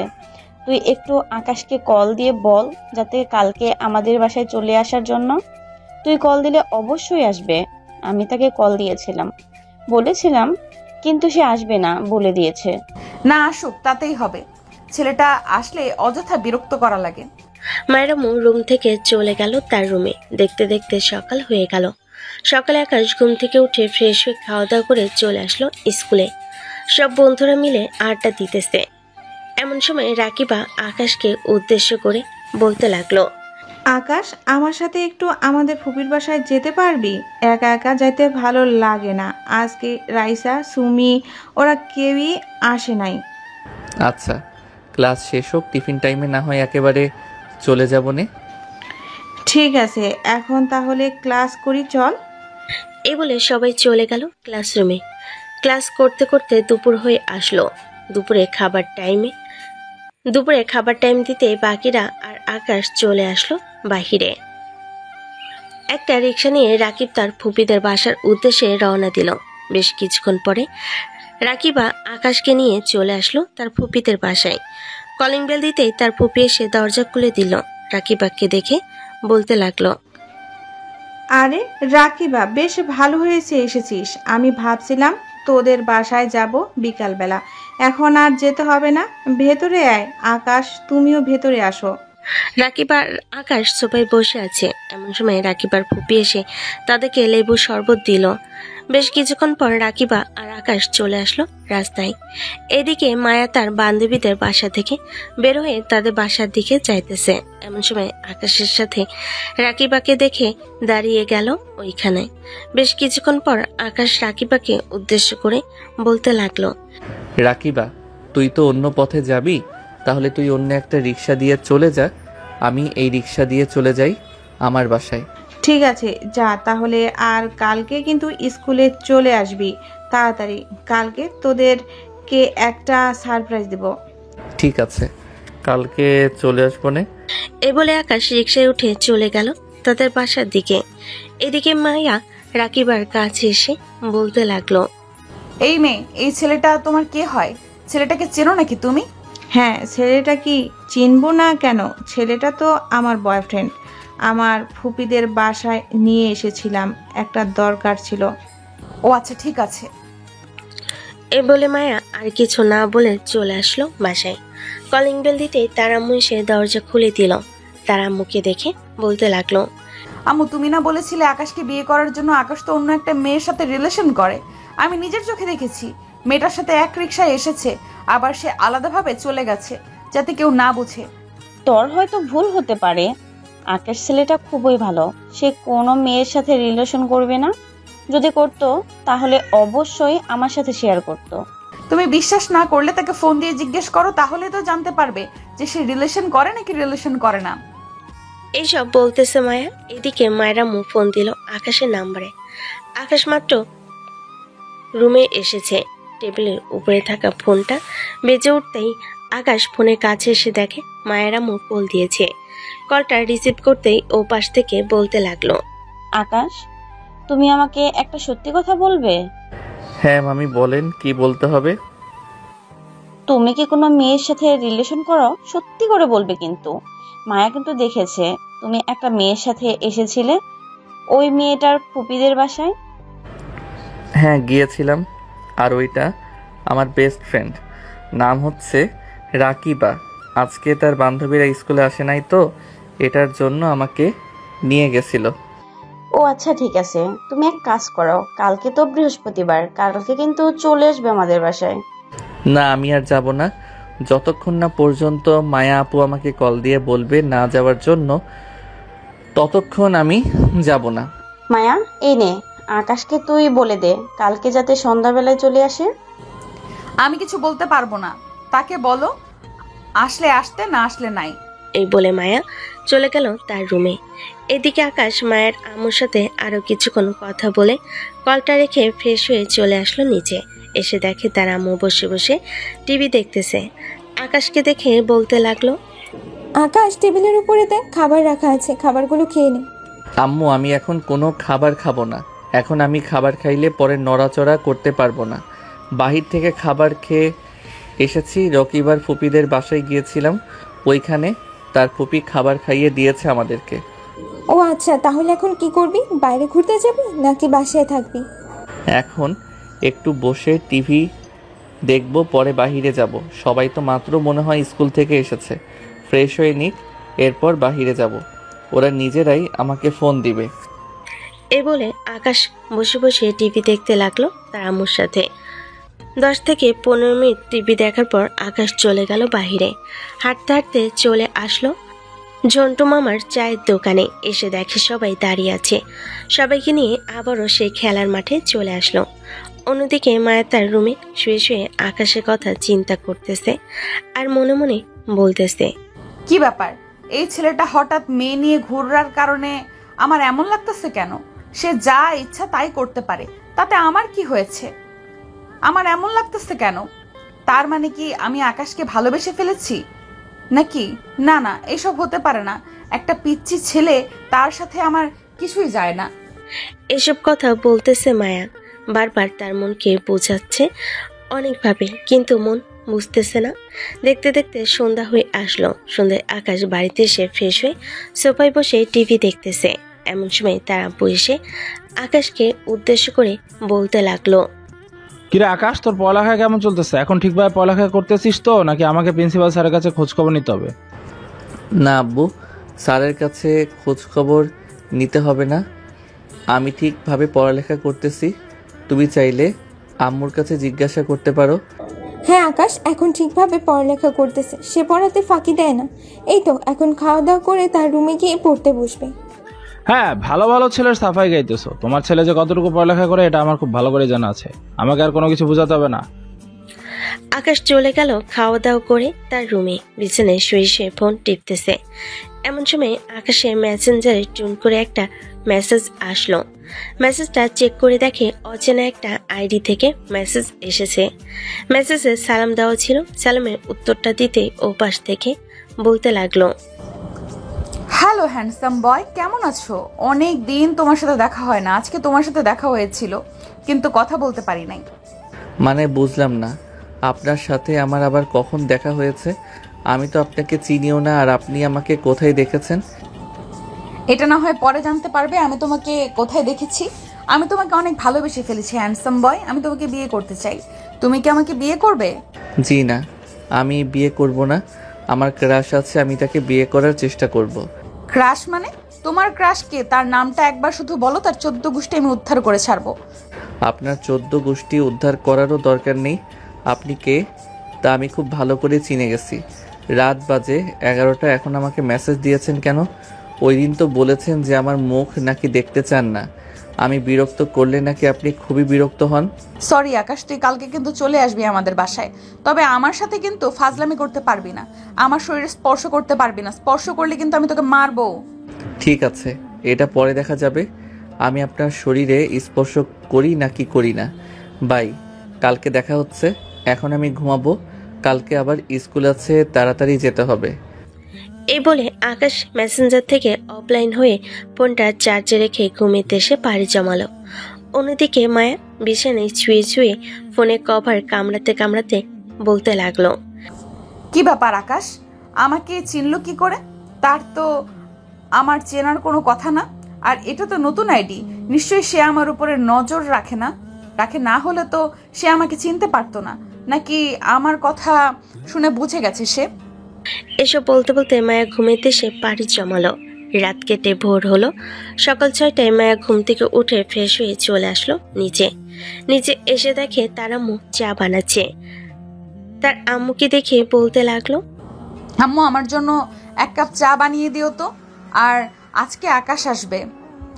তুই একটু আকাশকে কল দিয়ে বল যাতে কালকে আমাদের বাসায় চলে আসার জন্য। তুই কল দিলে অবশ্যই আসবে। আমি তাকে কল দিয়েছিলাম, বলেছিলাম, কিন্তু সে আসবে না বলে দিয়েছে। না আসুক, তাতেই হবে। ছেলেটা আসলে অযথা বিরক্ত করা লাগে। মায়ের আম্মু রুম থেকে চলে গেল তার রুমে। দেখতে দেখতে সকাল হয়ে গেল। সকালে আকাশ ঘুম থেকে উঠে ফ্রেশ হয়ে খাওয়া দাওয়া করে চলে আসলো স্কুলে। সব বন্ধুরা মিলে আড্ডা দিতেছে। এমন সময় রাকিবা আকাশকে উদ্দেশ্য করে বলতে লাগলো, আকাশ, আমার সাথে একটু আমাদের ফুপির বাসায় যেতে পারবি? একা একা যাইতে ভালো লাগে না। আজকে রাইসা, সুমি ওরা কেউই আসে নাই। আচ্ছা, ক্লাস শেষ হোক, টিফিন টাইমে না হয় একেবারে চলে যাব নে। ঠিক আছে, এখন তাহলে ক্লাস করি, চল। এই বলে সবাই চলে গেল ক্লাসরুমে। ক্লাস করতে করতে দুপুর হয়ে আসলো। দুপুরে খাবার টাইম দিতে বাকিরা আর আকাশ চলে আসলো বাহিরে। একটা রিক্সা নিয়ে রাকিব তার ফুপিদের বাসার উদ্দেশ্যে রওনা দিল। বেশ কিছুক্ষণ পরে রাকিবা আকাশকে নিয়ে চলে আসলো তার ফুপিদের বাসায়। কলিং বেল দিতেই তার ফুপি এসে দরজা খুলে দিল। রাকিবাকে দেখে বলতে লাগলো, আরে রাকিবা, বেশ ভালো হয়েছে এসেছিস। আমি ভাবছিলাম তোদের বাসায় যাব বিকালবেলা, এখন আর যেতে হবে না। ভেতরে আয়। আকাশ, তুমিও ভেতরে আসো। রাকিবার আকাশ সোফায় বসে আছে। এমন সময় রাকিবার ফুপি এসে তাদেরকে লেবু শরবত দিল। বেশ কিছুক্ষণ পর রাকিবা আর আকাশ চলে আসলো রাস্তায়। এদিকে মায়া তার বান্ধবীদের বাসা থেকে বের হয়ে তাদের বাসার দিকে যাইতেছে। এমন সময় আকাশের সাথে রাকিবাকে দেখে দাঁড়িয়ে গেল ওইখানে। বেশ কিছুক্ষণ পর আকাশ রাকিবাকে উদ্দেশ্য করে বলতে লাগলো, রাকিবা, তুই তো অন্য পথে যাবি, তাহলে তুই অন্য একটা রিক্সা দিয়ে চলে যা, আমি এই রিক্সা দিয়ে চলে যাই আমার বাসায়। ঠিক আছে, যা তাহলে। আর কালকে কিন্তু স্কুলে চলে আসবি তাড়াতাড়ি। কালকে তোদেরকে একটা সারপ্রাইজ দেব। ঠিক আছে, কালকে চলে আসবো নে। এই বলে আকাশ রিক্সায় উঠে চলে গেল তাদের বাসার দিকে। এদিকে মায়া রাকিবার কাছে এসে বলতে লাগলো, এই মেয়ে, এই ছেলেটা তোমার কে হয়? ছেলেটাকে চেনো নাকি তুমি? হ্যাঁ, ছেলেটা কি চিনবো না কেন? ছেলেটা তো আমার বয়ফ্রেন্ড। আমার ফুপিদের বাসায় নিয়ে এসেছিলাম, একটা দরকার ছিল। ও আচ্ছা, ঠিক আছে। এ বলে মায়া আর কিছু না বলে চলে আসলো বাসায়। কলিং বেল দিতেই তার আম্মু এসে দরজা খুলে দিল। তার আম্মুকে দেখে বলতে লাগলো, আম্মু, তুমি না বলেছিলে আকাশকে বিয়ে করার জন্য? আকাশ তো অন্য একটা মেয়ের সাথে রিলেশন করে, আমি নিজের চোখে দেখেছি। মেয়েটার সাথে এক রিক্সায় এসেছে, আবার সে আলাদাভাবে চলে গেছে, যাতে কেউ না বুঝে। তোর হয়তো ভুল হতে পারে। আকাশ ছেলেটা খুবই ভালো, সে কোনো মেয়ের সাথে রিলেশন করবে না। যদি করতো তাহলে অবশ্যই আমার সাথে শেয়ার করতো। তুমি বিশ্বাস না করলে তাকে ফোন দিয়ে জিজ্ঞেস করো, তাহলে তো জানতে পারবে যে সে রিলেশন করে নাকি রিলেশন করে না। এইসব বলতেছে মায়া। এদিকে মায়েরা মুখ ফোন দিল আকাশের নাম্বারে। আকাশ মাত্র রুমে এসেছে। টেবিলের উপরে থাকা ফোনটা বেজে উঠতেই আকাশ ফোনের কাছে এসে দেখে মায়েরা মুখ কল দিয়েছে। কলটা রিসিভ করতেই ও পাশ থেকে বলতে লাগলো, আকাশ, তুমি আমাকে একটা সত্যি কথা বলবে? হ্যাঁ মামি, বলেন কি বলতে হবে। তুমি কি কোনো মেয়ের সাথে রিলেশন করো? সত্যি করে বলবে কিন্তু। মায়া কিন্তু দেখেছে তুমি একটা মেয়ের সাথে এসেছিলে ওই মেয়েটার ফুপিদের বাসায়। হ্যাঁ গিয়েছিলাম, আর ওইটা আমার বেস্ট ফ্রেন্ড, নাম হচ্ছে রাকিবা। আজকে তার বান্ধবীরা স্কুলে আসে নাই তো, এটার জন্য আমাকে নিয়ে গেছিল। ও আচ্ছা ঠিক আছে, তুমি এক কাজ করো, কালকে তো বৃহস্পতিবার, কালকে কিন্তু চলে আসবে আমাদের বাসায়। না আমি আর যাব না, যতক্ষণ না পর্যন্ত মায়া আপু আমাকে কল দিয়ে বলবে না যাওয়ার জন্য, ততক্ষণ আমি যাব না। মায়া, এই নে, আকাশকে তুই বলে দে কালকে যাতে সন্ধ্যাবেলায় চলে আসে। আমি কিছু বলতে পারবো না, তাকে বলো আসলে আসতে, না আসলে নাই। এই বলে মায়া চলে গেল তার রুমে। এদিকে আকাশ মায়ের আম্মুর সাথে আরো কিছুক্ষণ কথা বলে কলটা রেখে ফ্রেশ হয়ে চলে আসলো নিচে। এসে দেখে তার আম্মু বসে বসে টিভি দেখতেছে। আকাশকে দেখে বলতে লাগলো, আকাশ, টেবিলের উপরে দেখ খাবার রাখা আছে, খাবারগুলো খেয়ে নে। আম্মু আমি এখন কোনো খাবার খাবো না, এখন আমি খাবার খাইলে পরে নড়াচড়া করতে পারবো না। বাহির থেকে খাবার খেয়ে এসেছি, রকিবার ফুপিদের বাসায় গিয়েছিলাম, ওইখানে তার ফুপি খাবার খাইয়ে দিয়েছে আমাদেরকে। ও আচ্ছা, তাহলে এখন কি করবি? বাইরে ঘুরতে যাবি নাকি বাসায় থাকবি? এখন একটু বসে টিভি দেখবো, পরে বাহিরে যাব। সবাই তো মাত্র মনে হয় স্কুল থেকে এসেছে, ফ্রেশ হয়ে নিক, এরপর বাহিরে যাব। ওরা নিজেরাই আমাকে ফোন দিবে। এ বলে আকাশ বসে বসে টিভি দেখতে লাগলো তার আম্মুর সাথে। 10 থেকে 15 মিনিট টিভি দেখার পর আকাশ চলে গেল বাহিরে। হাঁটতে হাঁটতে চলে আসলো ঝন্টু মামার চায়ের দোকানে। এসে দেখে সবাই দাঁড়িয়ে আছে। সবাইকে নিয়ে আবারও সেই খেলার মাঠে চলে আসলো। অন্যদিকে মায়া তার রুমে শুয়ে শুয়ে আকাশের কথা চিন্তা করতেছে আর মনে মনে বলতেছে, কি ব্যাপার, এই ছেলেটা হঠাৎ মেয়ে নিয়ে ঘুরার কারণে আমার এমন লাগতেছে কেন? সে যা ইচ্ছা তাই করতে পারে, তাতে আমার কি হয়েছে? আমার এমন লাগতেছে কেন? তার মানে কি আমি আকাশকে ভালোবেসে ফেলেছি নাকি? না না, এসব হতে পারে না। একটা পিচ্চি ছেলে, তার সাথে আমার কিছুই যায় না। এসব কথা বলতেছে মায়া। বারবার তার মনকে বোঝাচ্ছে অনেকভাবে, কিন্তু মন বুঝতেছে না। দেখতে দেখতে সন্ধ্যা হয়ে আসলো। সন্ধ্যায় আকাশ বাড়িতে এসে ফ্রেশ হয়ে সোফায় বসে টিভি দেখতেছে। এমন সময় তার আব্বু এসে আকাশকে উদ্দেশ্য করে বলতে লাগলো, কিরে আকাশ, তোর পড়ালেখা কেমন চলতেছে? এখন ঠিকভাবে পড়ালেখা করতেছিস তো, নাকি আমাকে প্রিন্সিপাল স্যারের কাছে খোঁজ খবর নিতে হবে? না আব্বু, স্যারের কাছে খোঁজ খবর নিতে হবে না, আমি ঠিকভাবে পড়ালেখা করতেছি। তুমি চাইলে আম্মুর কাছে জিজ্ঞাসা করতে পারো। হ্যাঁ আকাশ এখন ঠিকভাবে পড়ালেখা করতেছে, সে পড়াতে ফাঁকি দেয় না। এই তো এখন খাওয়া দাওয়া করে তার রুমে গিয়ে পড়তে বসবে। হ্যাঁ, ভালো ভালো ছেলের সাফাই গাইতেছো। তোমার ছেলে যে কতটুকু পড়ালেখা করে এটা আমার খুব ভালো করে জানা আছে, আমাকে আর কোনো কিছু বোঝাতে হবে না। আকাশ চলে গেল খাওয়া দাওয়া করে তার রুমে। বিছানায় শুয়ে শুয়ে ফোন টিপতেছে। এমন সময় আকাশের মেসেঞ্জারে টুন করে একটা মেসেজ আসলো। মেসেজটা চেক করে দেখে অচেনা একটা আইডি থেকে মেসেজ এসেছে। মেসেজে সালাম দেওয়া ছিল। সালামের উত্তরটা দিতে ও পাশ থেকে বলতে লাগলো, হ্যালো হ্যান্ডসাম বয়, কেমন আছো? অনেক দিন তোমার সাথে দেখা হয় না, আজকে তোমার সাথে দেখা হয়েছিল, কিন্তু কথা বলতে পারি নাই। মানে বুঝলাম না, আপনার সাথে আমার আবার কখন দেখা হয়েছে? আমি তো আপনাকে চিনিও না, আর আপনি আমাকে কোথায় দেখেছেন? এটা না হয় পরে জানতে পারবে আমি তোমাকে কোথায় দেখেছি। আমি তোমাকে অনেক ভালোবেসে ফেলেছি হ্যান্ডসাম বয়, আমি তোমাকে বিয়ে করতে চাই। তুমি কি আমাকে বিয়ে করবে? জি না, আমি বিয়ে করব না। আমার ক্রাশ আছে, আমি তাকে বিয়ে করার চেষ্টা করব। ক্রাশ মানে? তোমার ক্রাশ কে? তার নামটা একবার শুধু বলো, তার 14 গোষ্ঠী আমি উদ্ধার করে ছাড়বো। আপনার 14 গোষ্ঠী উদ্ধার করারও দরকার নেই। আপনি কে তা আমি খুব ভালো করে চিনে গেছি। রাত বাজে 11টা, এখন আমাকে মেসেজ দিয়েছেন কেন? ওই দিন তো বলেছেন যে আমার মুখ নাকি দেখতে চান না। আমি বিরক্ত করলে নাকি আপনি খুবই বিরক্ত হন? সরি আকাশ, তুই কালকে কিন্তু চলে আসবি আমাদের বাসায়। তবে আমার সাথে কিন্তু ফাজলামি করতে পারবি না, আমার শরীরে স্পর্শ করতে পারবি না। স্পর্শ করলে কিন্তু আমি তোকে মারবো। ঠিক আছে, এটা পরে দেখা যাবে আমি আপনার শরীরে স্পর্শ করি নাকি করি না। বাই, কালকে দেখা হচ্ছে। এখন আমি ঘুমাবো, কালকে আবার স্কুল আছে, তাড়াতাড়ি যেতে হবে। এই বলে আকাশ মেসেঞ্জার থেকে অফলাইন হয়ে ফোনটা চার্জে রেখে ঘুমিতে এসে পাড়ি জমালো। অন্যদিকে মায়া বিছানায় ছুঁয়ে ছুঁয়ে ফোনে কভার কামড়াতে কামড়াতে বলতে লাগলো, কি ব্যাপার আকাশ, আমাকে চিনলো কি করে? তার তো আমার চেনার কোনো কথা না। আর এটা তো নতুন আইডি, নিশ্চয়ই সে আমার উপরে নজর রাখে না হলে তো সে আমাকে চিনতে পারতো না। নাকি আমার কথা শুনে বুঝে গেছে সে? এসব বলতে বলতে মায়া ঘুমিতে এসে পাড়ি জমালো। রাত কেটে ভোর হলো। সকাল 6টায় মায়া ঘুম থেকে উঠে ফ্রেশ হয়ে চলে আসলো নিচে এসে দেখে তার আম্মু চা বানাচ্ছে। তার আম্মুকে দেখে বলতে লাগলো, আম্মু আমার জন্য 1 কাপ চা বানিয়ে দিও তো। আর আজকে আকাশ আসবে,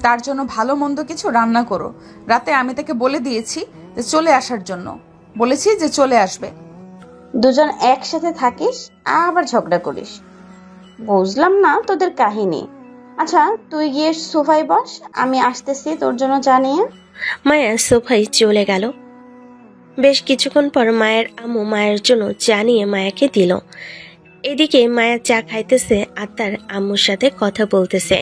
তার জন্য ভালো মন্দ কিছু রান্না করো। রাতে আমি তাকে বলে দিয়েছি যে চলে আসার জন্য, বলেছি যে চলে আসবে। দুজন একসাথে থাকিস আবার ঝগড়া করিস, বুঝলাম না তোদের কাহিনী। আচ্ছা তুই গিয়ে সোফায় বস, আমি আসতেছি তোর জন্য জানিয়ে। মায়া সোফায় চলে গেল। বেশ কিছুক্ষণ পর মায়ের আম্মু মায়ের জন্য চা নিয়ে মায়াকে দিল। এদিকে মায়া চা খাইতেছে আর তার আম্মুর সাথে কথা বলতেছে।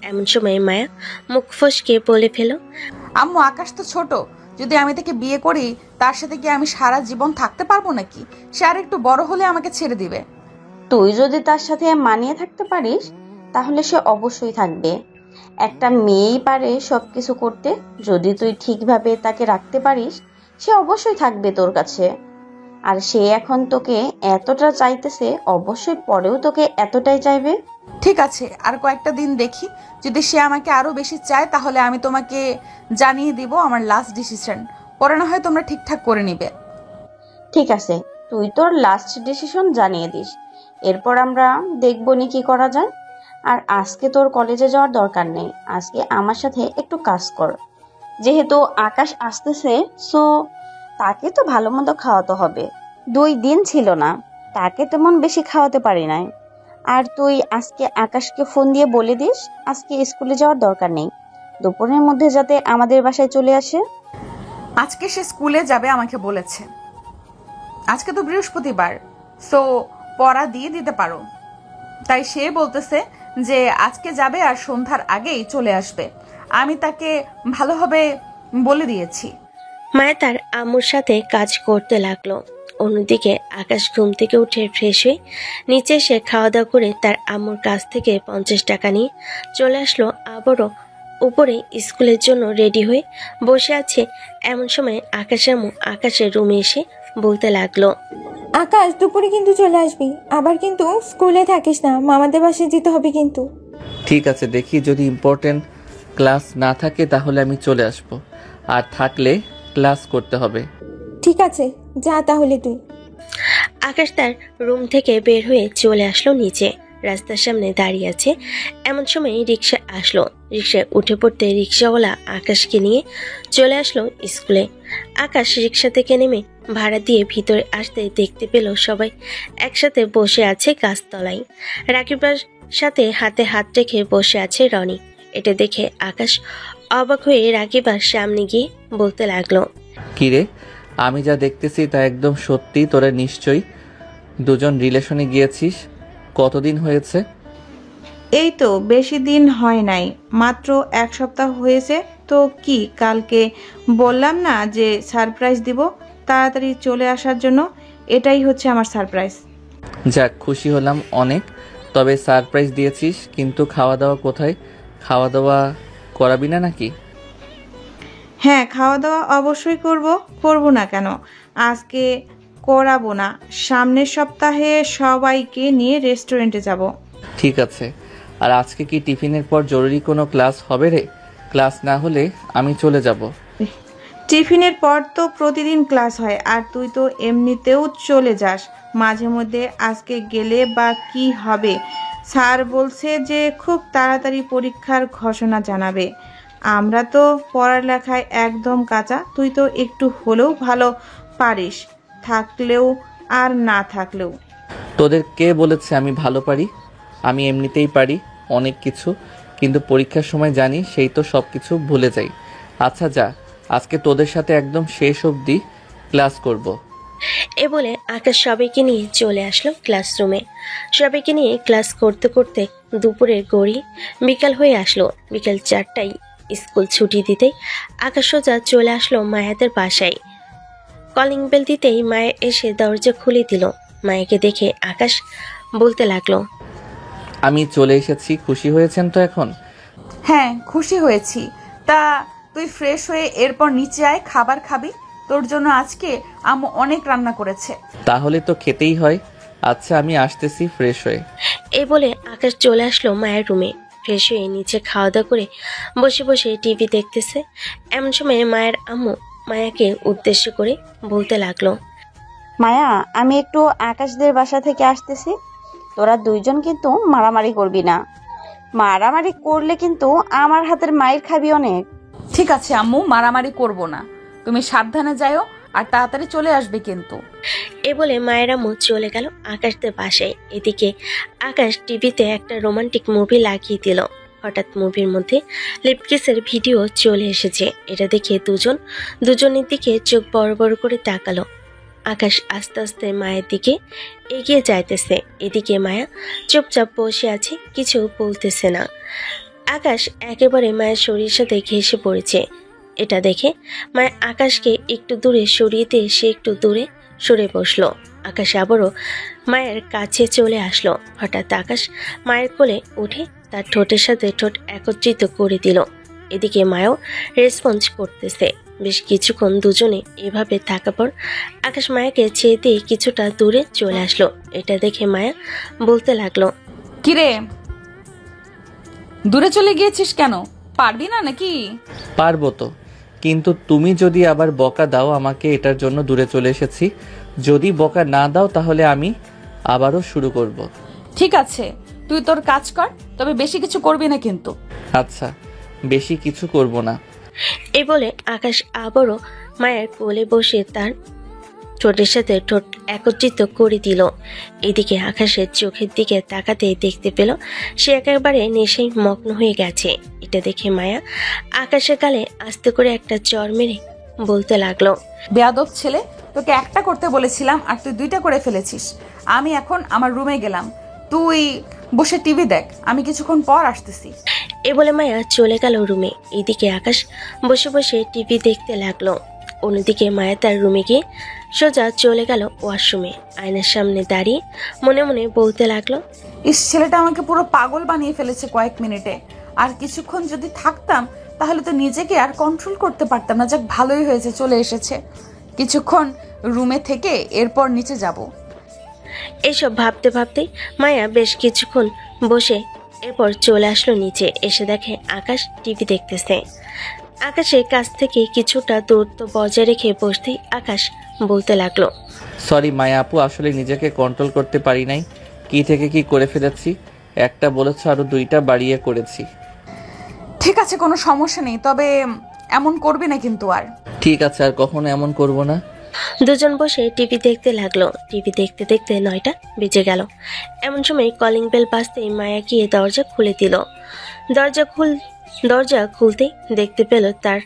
এমন সময় মায়া মুখ ফসকে বলে ফেল, আম্মু আকাশ তো ছোট, যদি আমি তাকে বিয়ে করি তার সাথে কি আমি সারা জীবন থাকতে পারবো নাকি? সে আর একটু বড় হলে আমাকে ছেড়ে দিবে। তুই যদি তার সাথে মানিয়ে থাকতে পারিস তাহলে সে অবশ্যই থাকবে। একটা মেয়েই পারে সবকিছু করতে, যদি তুই ঠিকভাবে তাকে রাখতে পারিস সে অবশ্যই থাকবে তোর কাছে। আর সে এখন তোকে এতটা চাইতেছে, অবশ্যই পরেও তোকে এতটাই চাইবে। ঠিক আছে, আর কয়েকটা দিন দেখি, যদি সে আমাকে আরো বেশি চায় তাহলে আমি তোমাকে জানিয়ে দিব আমার লাস্ট ডিসিশন। পরে না হয় তোমরা ঠিকঠাক করে নিবে। ঠিক আছে, তুই তোর লাস্ট ডিসিশন জানিয়ে দিস, এরপর আমরা দেখবো নি কি করা যায়। আর আজকে তোর কলেজে যাওয়ার দরকার নেই, আজকে আমার সাথে একটু কাজ কর। যেহেতু আকাশ আসতেছে, সো তাকে তো ভালো মন্দ খাওয়াতে হবে। 2 দিন ছিল না, তাকে তেমন বেশি খাওয়াতে পারি নাই। আর তুই আজকে আকাশকে ফোন দিয়ে বলে দিস আজকে স্কুলে যাওয়ার দরকার নেই, দুপুরের মধ্যে যাতে আমাদের বাসায় চলে আসে। আজকে সে স্কুলে যাবে আমাকে বলেছে। আজকে তো বৃহস্পতিবার, সো পড়া দিয়ে দিতে পারো। তাই সে বলতেছে যে আজকে যাবে আর সন্ধ্যার আগেই চলে আসবে। আমি তাকে ভালোভাবে বলে দিয়েছি। মায়া তার আম্মুর সাথে কাজ করতে লাগলো। অন্যদিকে আকাশ ঘুম থেকে উঠে ফ্রেশ হয়ে নিচে এসে খাওয়া দাওয়া করে তার আম্মুর কাছ থেকে 50 টাকা নিয়ে চলে আসলো আবারও উপরে স্কুলের জন্য রেডি হয়ে বসে আছে। এমন সময় আকাশের আম্মু আকাশের রুমে এসে বলতে লাগলো, আকাশ দুপুরে কিন্তু চলে আসবি, আবার কিন্তু স্কুলে থাকিস না, মামাদের বাসায় যেতে হবে কিন্তু। ঠিক আছে, দেখি যদি ইম্পর্টেন্ট ক্লাস না থাকে তাহলে আমি চলে আসব, আর থাকলে ক্লাস করতে হবে। ঠিক আছে, যা তাহলে তুই। আকাশ তার রুম থেকে বের হয়ে চলে আসলো নিচে। রাস্তার সামনে দাঁড়িয়ে আছে। এমন সময় রিক্সা আসলো। রিক্সায় উঠে পড়তে রিক্সাওয়ালা আকাশকে নিয়ে চলে আসলো স্কুলে। আকাশ রিক্সা থেকে নেমে ভাড়া দিয়ে ভিতরে আসতে দেখতে পেল সবাই একসাথে বসে আছে গাছতলায়। রাকিবার সাথে হাতে হাত রেখে বসে আছে রনি। এটা দেখে আকাশ অবাক হয়ে রাকিবার সামনে গিয়ে বলতে লাগলো, কিরে, আমি যা দেখতেছি তা একদম সত্যি? তোরা নিশ্চয়ই দুজন রিলেশনে গিয়েছিস। কতদিন হয়েছে? এই তো বেশি দিন হয় নাই, মাত্র 1 সপ্তাহ হয়েছে। তো কি, কালকে বললাম না যে সারপ্রাইজ দিব, তাড়াতাড়ি চলে আসার জন্য। এটাই হচ্ছে আমার সারপ্রাইজ। যাক, খুশি হলাম অনেক। তবে সারপ্রাইজ দিয়েছিস, কিন্তু খাওয়া দাওয়া কোথায়? খাওয়া দাওয়া করাবি না নাকি? হ্যাঁ, খাওয়া দাওয়া অবশ্যই করব না কেন? আজকে করাবো না, সামনের সপ্তাহে সবাইকে নিয়ে রেস্টুরেন্টে যাব। ঠিক আছে। আর আজকে কি টিফিনের পর জরুরি কোনো ক্লাস হবে রে? ক্লাস না হলে আমি চলে যাব। টিফিনের পর তো প্রতিদিন ক্লাস হয়, আর তুই তো এমনিতেও চলে যাস মাঝে মধ্যে। আজকে গেলে বা কি হবে? স্যার বলছে যে খুব তাড়াতাড়ি পরীক্ষার ঘোষণা জানাবে। আমরা তো পড়ালেখায় একদম কাঁচা, তুই তো একটু হলেও ভালো পারিস, থাকলেও আর না থাকলেও। তোদের কে বলেছে আমি ভালো পারি? আমি এমনিতেই পারি অনেক কিছু, কিন্তু পরীক্ষার সময় জানি সেই তো সব কিছু ভুলে যাই। আচ্ছা যা, আজকে তোদের সাথে একদম শেষ অবধি ক্লাস করব। এ বলে আকাশ সবাইকে নিয়ে চলে আসলো ক্লাসরুমে। সবাইকে নিয়ে ক্লাস করতে করতে দুপুরের গড়ি বিকাল হয়ে আসলো। বিকাল 4টায় স্কুল ছুটি দিতেই আকাশ সোজা চলে আসলো মায়াদের বাসায়। কলিং বেল দিতেই মায়া এসে দরজা খুলে দিল। মায়াকে দেখে আকাশ বলতে লাগলো, আমি চলে এসেছি, খুশি হয়েছেন তো এখন? হ্যাঁ, খুশি হয়েছি। তা তুই ফ্রেশ হয়ে এরপর নিচে আয়, খাবার খাবি। তোর জন্য আজকে আম্মু অনেক রান্না করেছে। তাহলে তো খেতেই হয়। আচ্ছা আমি আসতেছি ফ্রেশ হয়ে। এই বলে আকাশ চলে আসলো মায়ের রুমে। ফ্রেশ হয়ে নিচে খাওয়া দাওয়া করে বসে বসে টিভি দেখতেছে। এমন সময় মায়ের আম্মু মায়াকে উদ্দেশ্য করে বলতে লাগলো, মায়া, আমি একটু আকাশদের বাসা থেকে আসতেছি, তোরা দুইজন কিন্তু মারামারি করবি না। মারামারি করলে কিন্তু আমার হাতের মায়ের খাবি অনেক। ঠিক আছে আম্মু, মারামারি করব না। তুমি সাবধানে যাও আর তাড়াতাড়ি চলে আসবে কিন্তু। এ বলে মায়ের আম্মু চলে গেল আকাশদের বাসায়। এদিকে আকাশ টিভিতে একটা রোমান্টিক মুভি লাগিয়ে দিল। হঠাৎ মুভির মধ্যে লিপকিসের ভিডিও চলে এসেছে। এটা দেখে দুজনের দিকে চোখ বড় বড় করে তাকালো। আকাশ আস্তে আস্তে মায়ের দিকে এগিয়ে যাইতেছে। এদিকে মায়া চুপচাপ বসে আছে, কিছু বলতেছে না। আকাশ একেবারে মায়ের শরীরের সাথে ঘেঁষে পড়েছে। এটা দেখে মায়া আকাশকে একটু দূরে সরিয়ে দিয়ে সে একটু দূরে সরে বসলো। আকাশ আবারও মায়ের কাছে চলে আসলো। হঠাৎ আকাশ মায়ের কোলে উঠে তার ঠোঁটের সাথে ঠোঁট একত্রিত করে দিল। এদিকে মায়াও রেসপন্স করতেছে। বেশ কিছুক্ষণ দুজনে এভাবে থাকার পর আকাশ মায়াকে ছেড়ে দিয়ে কিছুটা দূরে চলে আসলো। এটা দেখে মায়া বলতে লাগলো, কিরে, দূরে চলে গিয়েছিস কেন? পারবি না নাকি? পারবো তো, কিন্তু তুমি যদি আবার বকা দাও আমাকে এটার জন্য দূরে চলে এসেছি। যদি বকা না দাও তাহলে আমি আবারও শুরু করব। ঠিক আছে, তুই তোর কাজ কর, তবে বেশি কিছু করবি না কিন্তু। আচ্ছা, বেশি কিছু করব না। এই বলে আকাশ আবারও মায়ের কোলে বসে তার ঠোঁটের সাথে ঠোঁট একত্রিত করে দিল। এদিকে আকাশের চোখের দিকে তাকাতে দেখতে পেল সে একেবারে নেশায় মগ্ন হয়ে গেছে। এটা দেখে মায়া আকাশের গালে আস্তে করে একটা চড় মেরে বলতে লাগলো, বেয়াদব ছেলে, তোকে একটা করতে বলেছিলাম আর তুই দুইটা করে ফেলেছিস। আমি এখন আমার রুমে গেলাম, তুই বসে টিভি দেখ, আমি কিছুক্ষণ পর আসতেছি। এ বলে মায়া চলে গেল রুমে। এদিকে আকাশ বসে বসে টিভি দেখতে লাগলো। অন্যদিকে মায়া তার রুমে গিয়ে সোজা চলে গেল ওয়াশরুমে। আয়নার সামনে দাঁড়িয়ে মনে মনে বলতে লাগলো, ছেলেটা আমাকে পুরো পাগল বানিয়ে ফেলেছে কয়েক মিনিটে। আর কিছুক্ষণ যদি থাকতাম তাহলে তো নিজেকে আর কন্ট্রোল করতে পারতাম না। যাক, ভালোই হয়েছে চলে এসেছে। কিছুক্ষণ রুমে থেকে এরপর নিচে যাব। এইসব ভাবতে ভাবতেই মায়া বেশ কিছুক্ষণ বসে এরপর চলে আসলো নিচে। এসে দেখে আকাশ টিভি দেখতেছে। আকাশের কাছ থেকে কিছুটা দূরত্ব বজায় রেখে বসতেই আকাশ বলতে লাগলো, সরি মায়া আপু, আসলে নিজেকে কন্ট্রোল করতে পারি নাই। কি থেকে কি করে ফেলেছি। একটা বলেছ আরো দুইটা বাড়িয়ে করেছি। ঠিক আছে, কোনো সমস্যা নেই, তবে এমন করবি না কিন্তু আর। ঠিক আছে, আর কখনো এমন করব না। দুজন বসে টিভি দেখতে লাগলো। টিভি দেখতে দেখতে 9টা বেজে গেল। এমন সময় কলিং বেল বাজতেই মায়া গিয়ে দরজা খুলে দিল। দরজা খুলতেই দেখতে পেল তার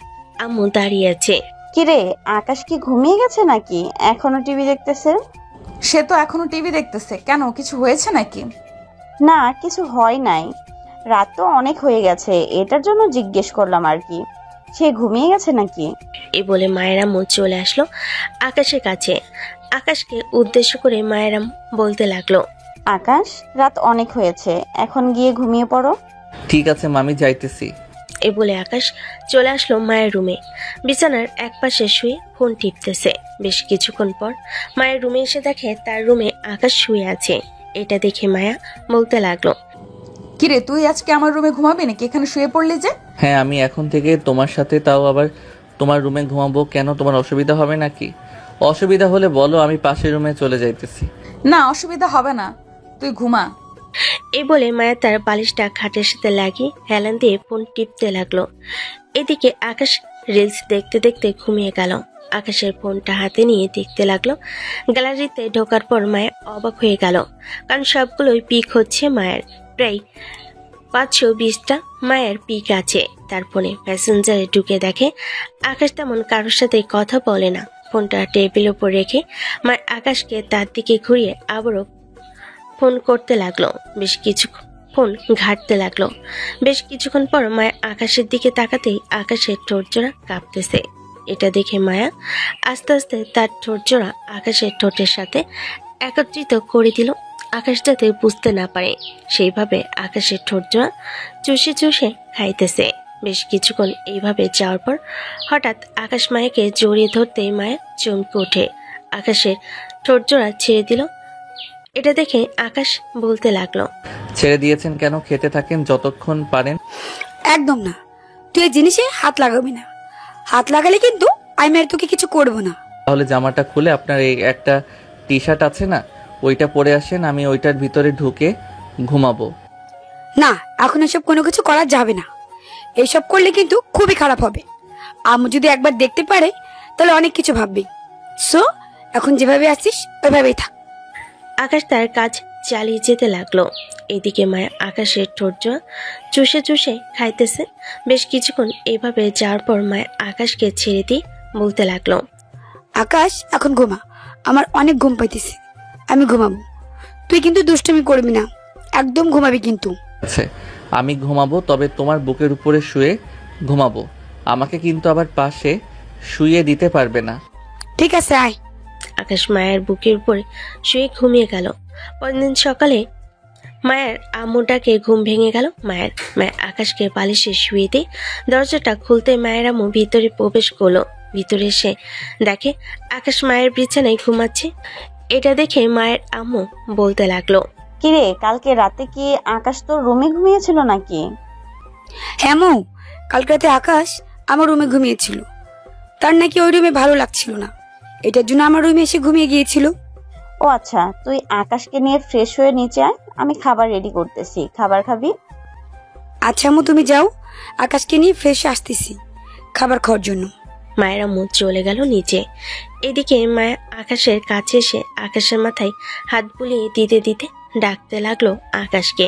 আম্মু দাঁড়িয়ে আছে। কিরে, আকাশ কি ঘুমিয়ে গেছে নাকি এখনো টিভি দেখতেছে? সে তো এখনো টিভি দেখতেছে। কেন, কিছু হয়েছে নাকি? না, কিছু হয় নাই, রাত তো অনেক হয়ে গেছে, এটার জন্য জিজ্ঞেস করলাম আর কি। সে ঘুমিয়ে গেছে নাকি? এ বলে মায়ের আম্মু চলে আসলো আকাশের কাছে। আকাশকে উদ্দেশ্য করে মায়ের আম্মু বলতে লাগলো, আকাশ, রাত অনেক হয়েছে, এখন গিয়ে ঘুমিয়ে পড়ো। ঠিক আছে মামি, যাইতেছি। এ বলে আকাশ চলে আসলো মায়ের রুমে। বিছানার এক পাশে শুয়ে ফোন টিপতেছে। বেশ কিছুক্ষণ পর মায়ের রুমে এসে দেখে তার রুমে আকাশ শুয়ে আছে। এটা দেখে মায়া বলতে লাগলো, কিরে, তুই আজকে আমার রুমে ঘুমাবি নাকি? এখানে শুয়ে পড়লি যে? হ্যাঁ, আমি এখন থেকে তোমার সাথে, তাও আবার তোমার রুমে ঘুমাবো। কেন, তোমার অসুবিধা হবে নাকি? অসুবিধা হলে বলো, আমি পাশের রুমে চলে যাইতেছি। না, অসুবিধা হবে না, তুই ঘুমা। এই বলে মায়া তার বালিশটা খাটের সাথে লাগিয়ে হেলান দিয়ে ফোন টিপতে লাগলো। এদিকে আকাশ রিলস দেখতে দেখতে ঘুমিয়ে গেল। আকাশের ফোনটা হাতে নিয়ে দেখতে লাগলো। গ্যালারিতে ঢোকার পর মায়া অবাক হয়ে গেল, কারণ সবগুলোই পিক হচ্ছে মায়ের। প্রায় 520টা মায়ের পিক আছে তার ফোনে। মেসেঞ্জারে ঢুকে দেখে আকাশ তেমন কারোর সাথে কথা বলে না। ফোনটা টেবিলের উপর রেখে মা আকাশকে তার দিকে ঘুরিয়ে আবারও ফোন করতে লাগলো। বেশ কিছুক্ষণ ঘাঁটতে লাগলো। বেশ কিছুক্ষণ পর মায়া আকাশের দিকে তাকাতেই আকাশের ঠোঁটজোড়া কাঁপতেছে। এটা দেখে মায়া আস্তে আস্তে তার ঠোঁটজোড়া আকাশের ঠোঁটের সাথে একত্রিত করে দিল, আকাশ যাতে বুঝতে না পারে। সেইভাবে আকাশের ঠোঁটজোড়া চুষে চুষে খাইতেছে। বেশ কিছুক্ষণ এইভাবে যাওয়ার পর হঠাৎ আকাশ মায়াকে জড়িয়ে ধরতেই মায়া চমকে ওঠে। আকাশের ঠোঁটজোড়া ছেড়ে দিল। এটা দেখে আকাশ বলতে লাগলো, ছেড়ে দিয়েছেন কেন? খেতে থাকেন যতক্ষণ পারেন। একদম না, তুই এই জিনিসে হাত লাগাবি না। হাত লাগালে কিন্তু আমি আর তোকে কিছু করবো না। তাহলে জামাটা খুলে আপনার এই একটা টি শার্ট আছে না, ওইটা পরে আসেন, আমি ওইটার ভিতরে ঢুকে ঘুমাবো। না, এখন এসব কোনো কিছু করা যাবে না। এইসব করলে কিন্তু খুবই খারাপ হবে। আম্মু যদি একবার দেখতে পারে তাহলে অনেক কিছু ভাববি। সো এখন যেভাবে আসছিস ওইভাবেই থাক। আকাশ তার কাজ চালিয়ে যেতে লাগলো। এদিকে মায়া আকাশের ঠোঁটজোড়া চুষে চুষে খাইতেছে। বেশ কিছুক্ষণ এইভাবে যাওয়ার পর মায়া আকাশকে ছেড়ে দিয়ে বলতে লাগলো, আকাশ এখন ঘুমা, আমার অনেক ঘুম পাইতেছে, আমি ঘুমাবো। তুই কিন্তু দুষ্টুমি করবি না, একদম ঘুমাবি কিন্তু। আচ্ছা, আমি ঘুমাবো, তবে তোমার বুকের উপরে শুয়ে ঘুমাবো। আমাকে কিন্তু আবার পাশে শুয়ে দিতে পারবে না। ঠিক আছে, আয়। আকাশ মায়ের বুকের উপরে শুয়ে ঘুমিয়ে গেল। পরদিন সকালে মায়ের আম্মুটাকে ঘুম ভেঙে গেল। মায়া আকাশকে বালিশে শুয়ে দিয়ে দরজাটা খুলতে মায়ের আম্মু ভিতরে প্রবেশ করলো। ভিতরে এসে দেখে আকাশ মায়ের বিছানায় ঘুমাচ্ছে। এটা দেখে মায়ের আম্মু বলতে লাগলো, কিরে, কালকে রাতে কি আকাশ তোর রুমে ঘুমিয়েছিল নাকি? হ্যাঁ মৌ, কালকে রাতে আকাশ আমার রুমে ঘুমিয়েছিল। তার নাকি ওই রুমে ভালো লাগছিল না, এটার জন্য আমার রুমে এসে ঘুমিয়ে গিয়েছিল। ও আচ্ছা, তুই আকাশকে নিয়ে ফ্রেশ হয়ে নিচে আয়, আমি খাবার রেডি করতেছি। খাবার খাবি? আচ্ছা আম্মু, তুমি যাও, আকাশকে নিয়ে ফ্রেশ আসতেছি খাবার খাওয়ার জন্য। মায়ের আম্মু চলে গেল নিচে। এদিকে মায়া আকাশের কাছে এসে আকাশের মাথায় হাত বুলিয়ে দিতে দিতে ডাকতে লাগলো আকাশকে।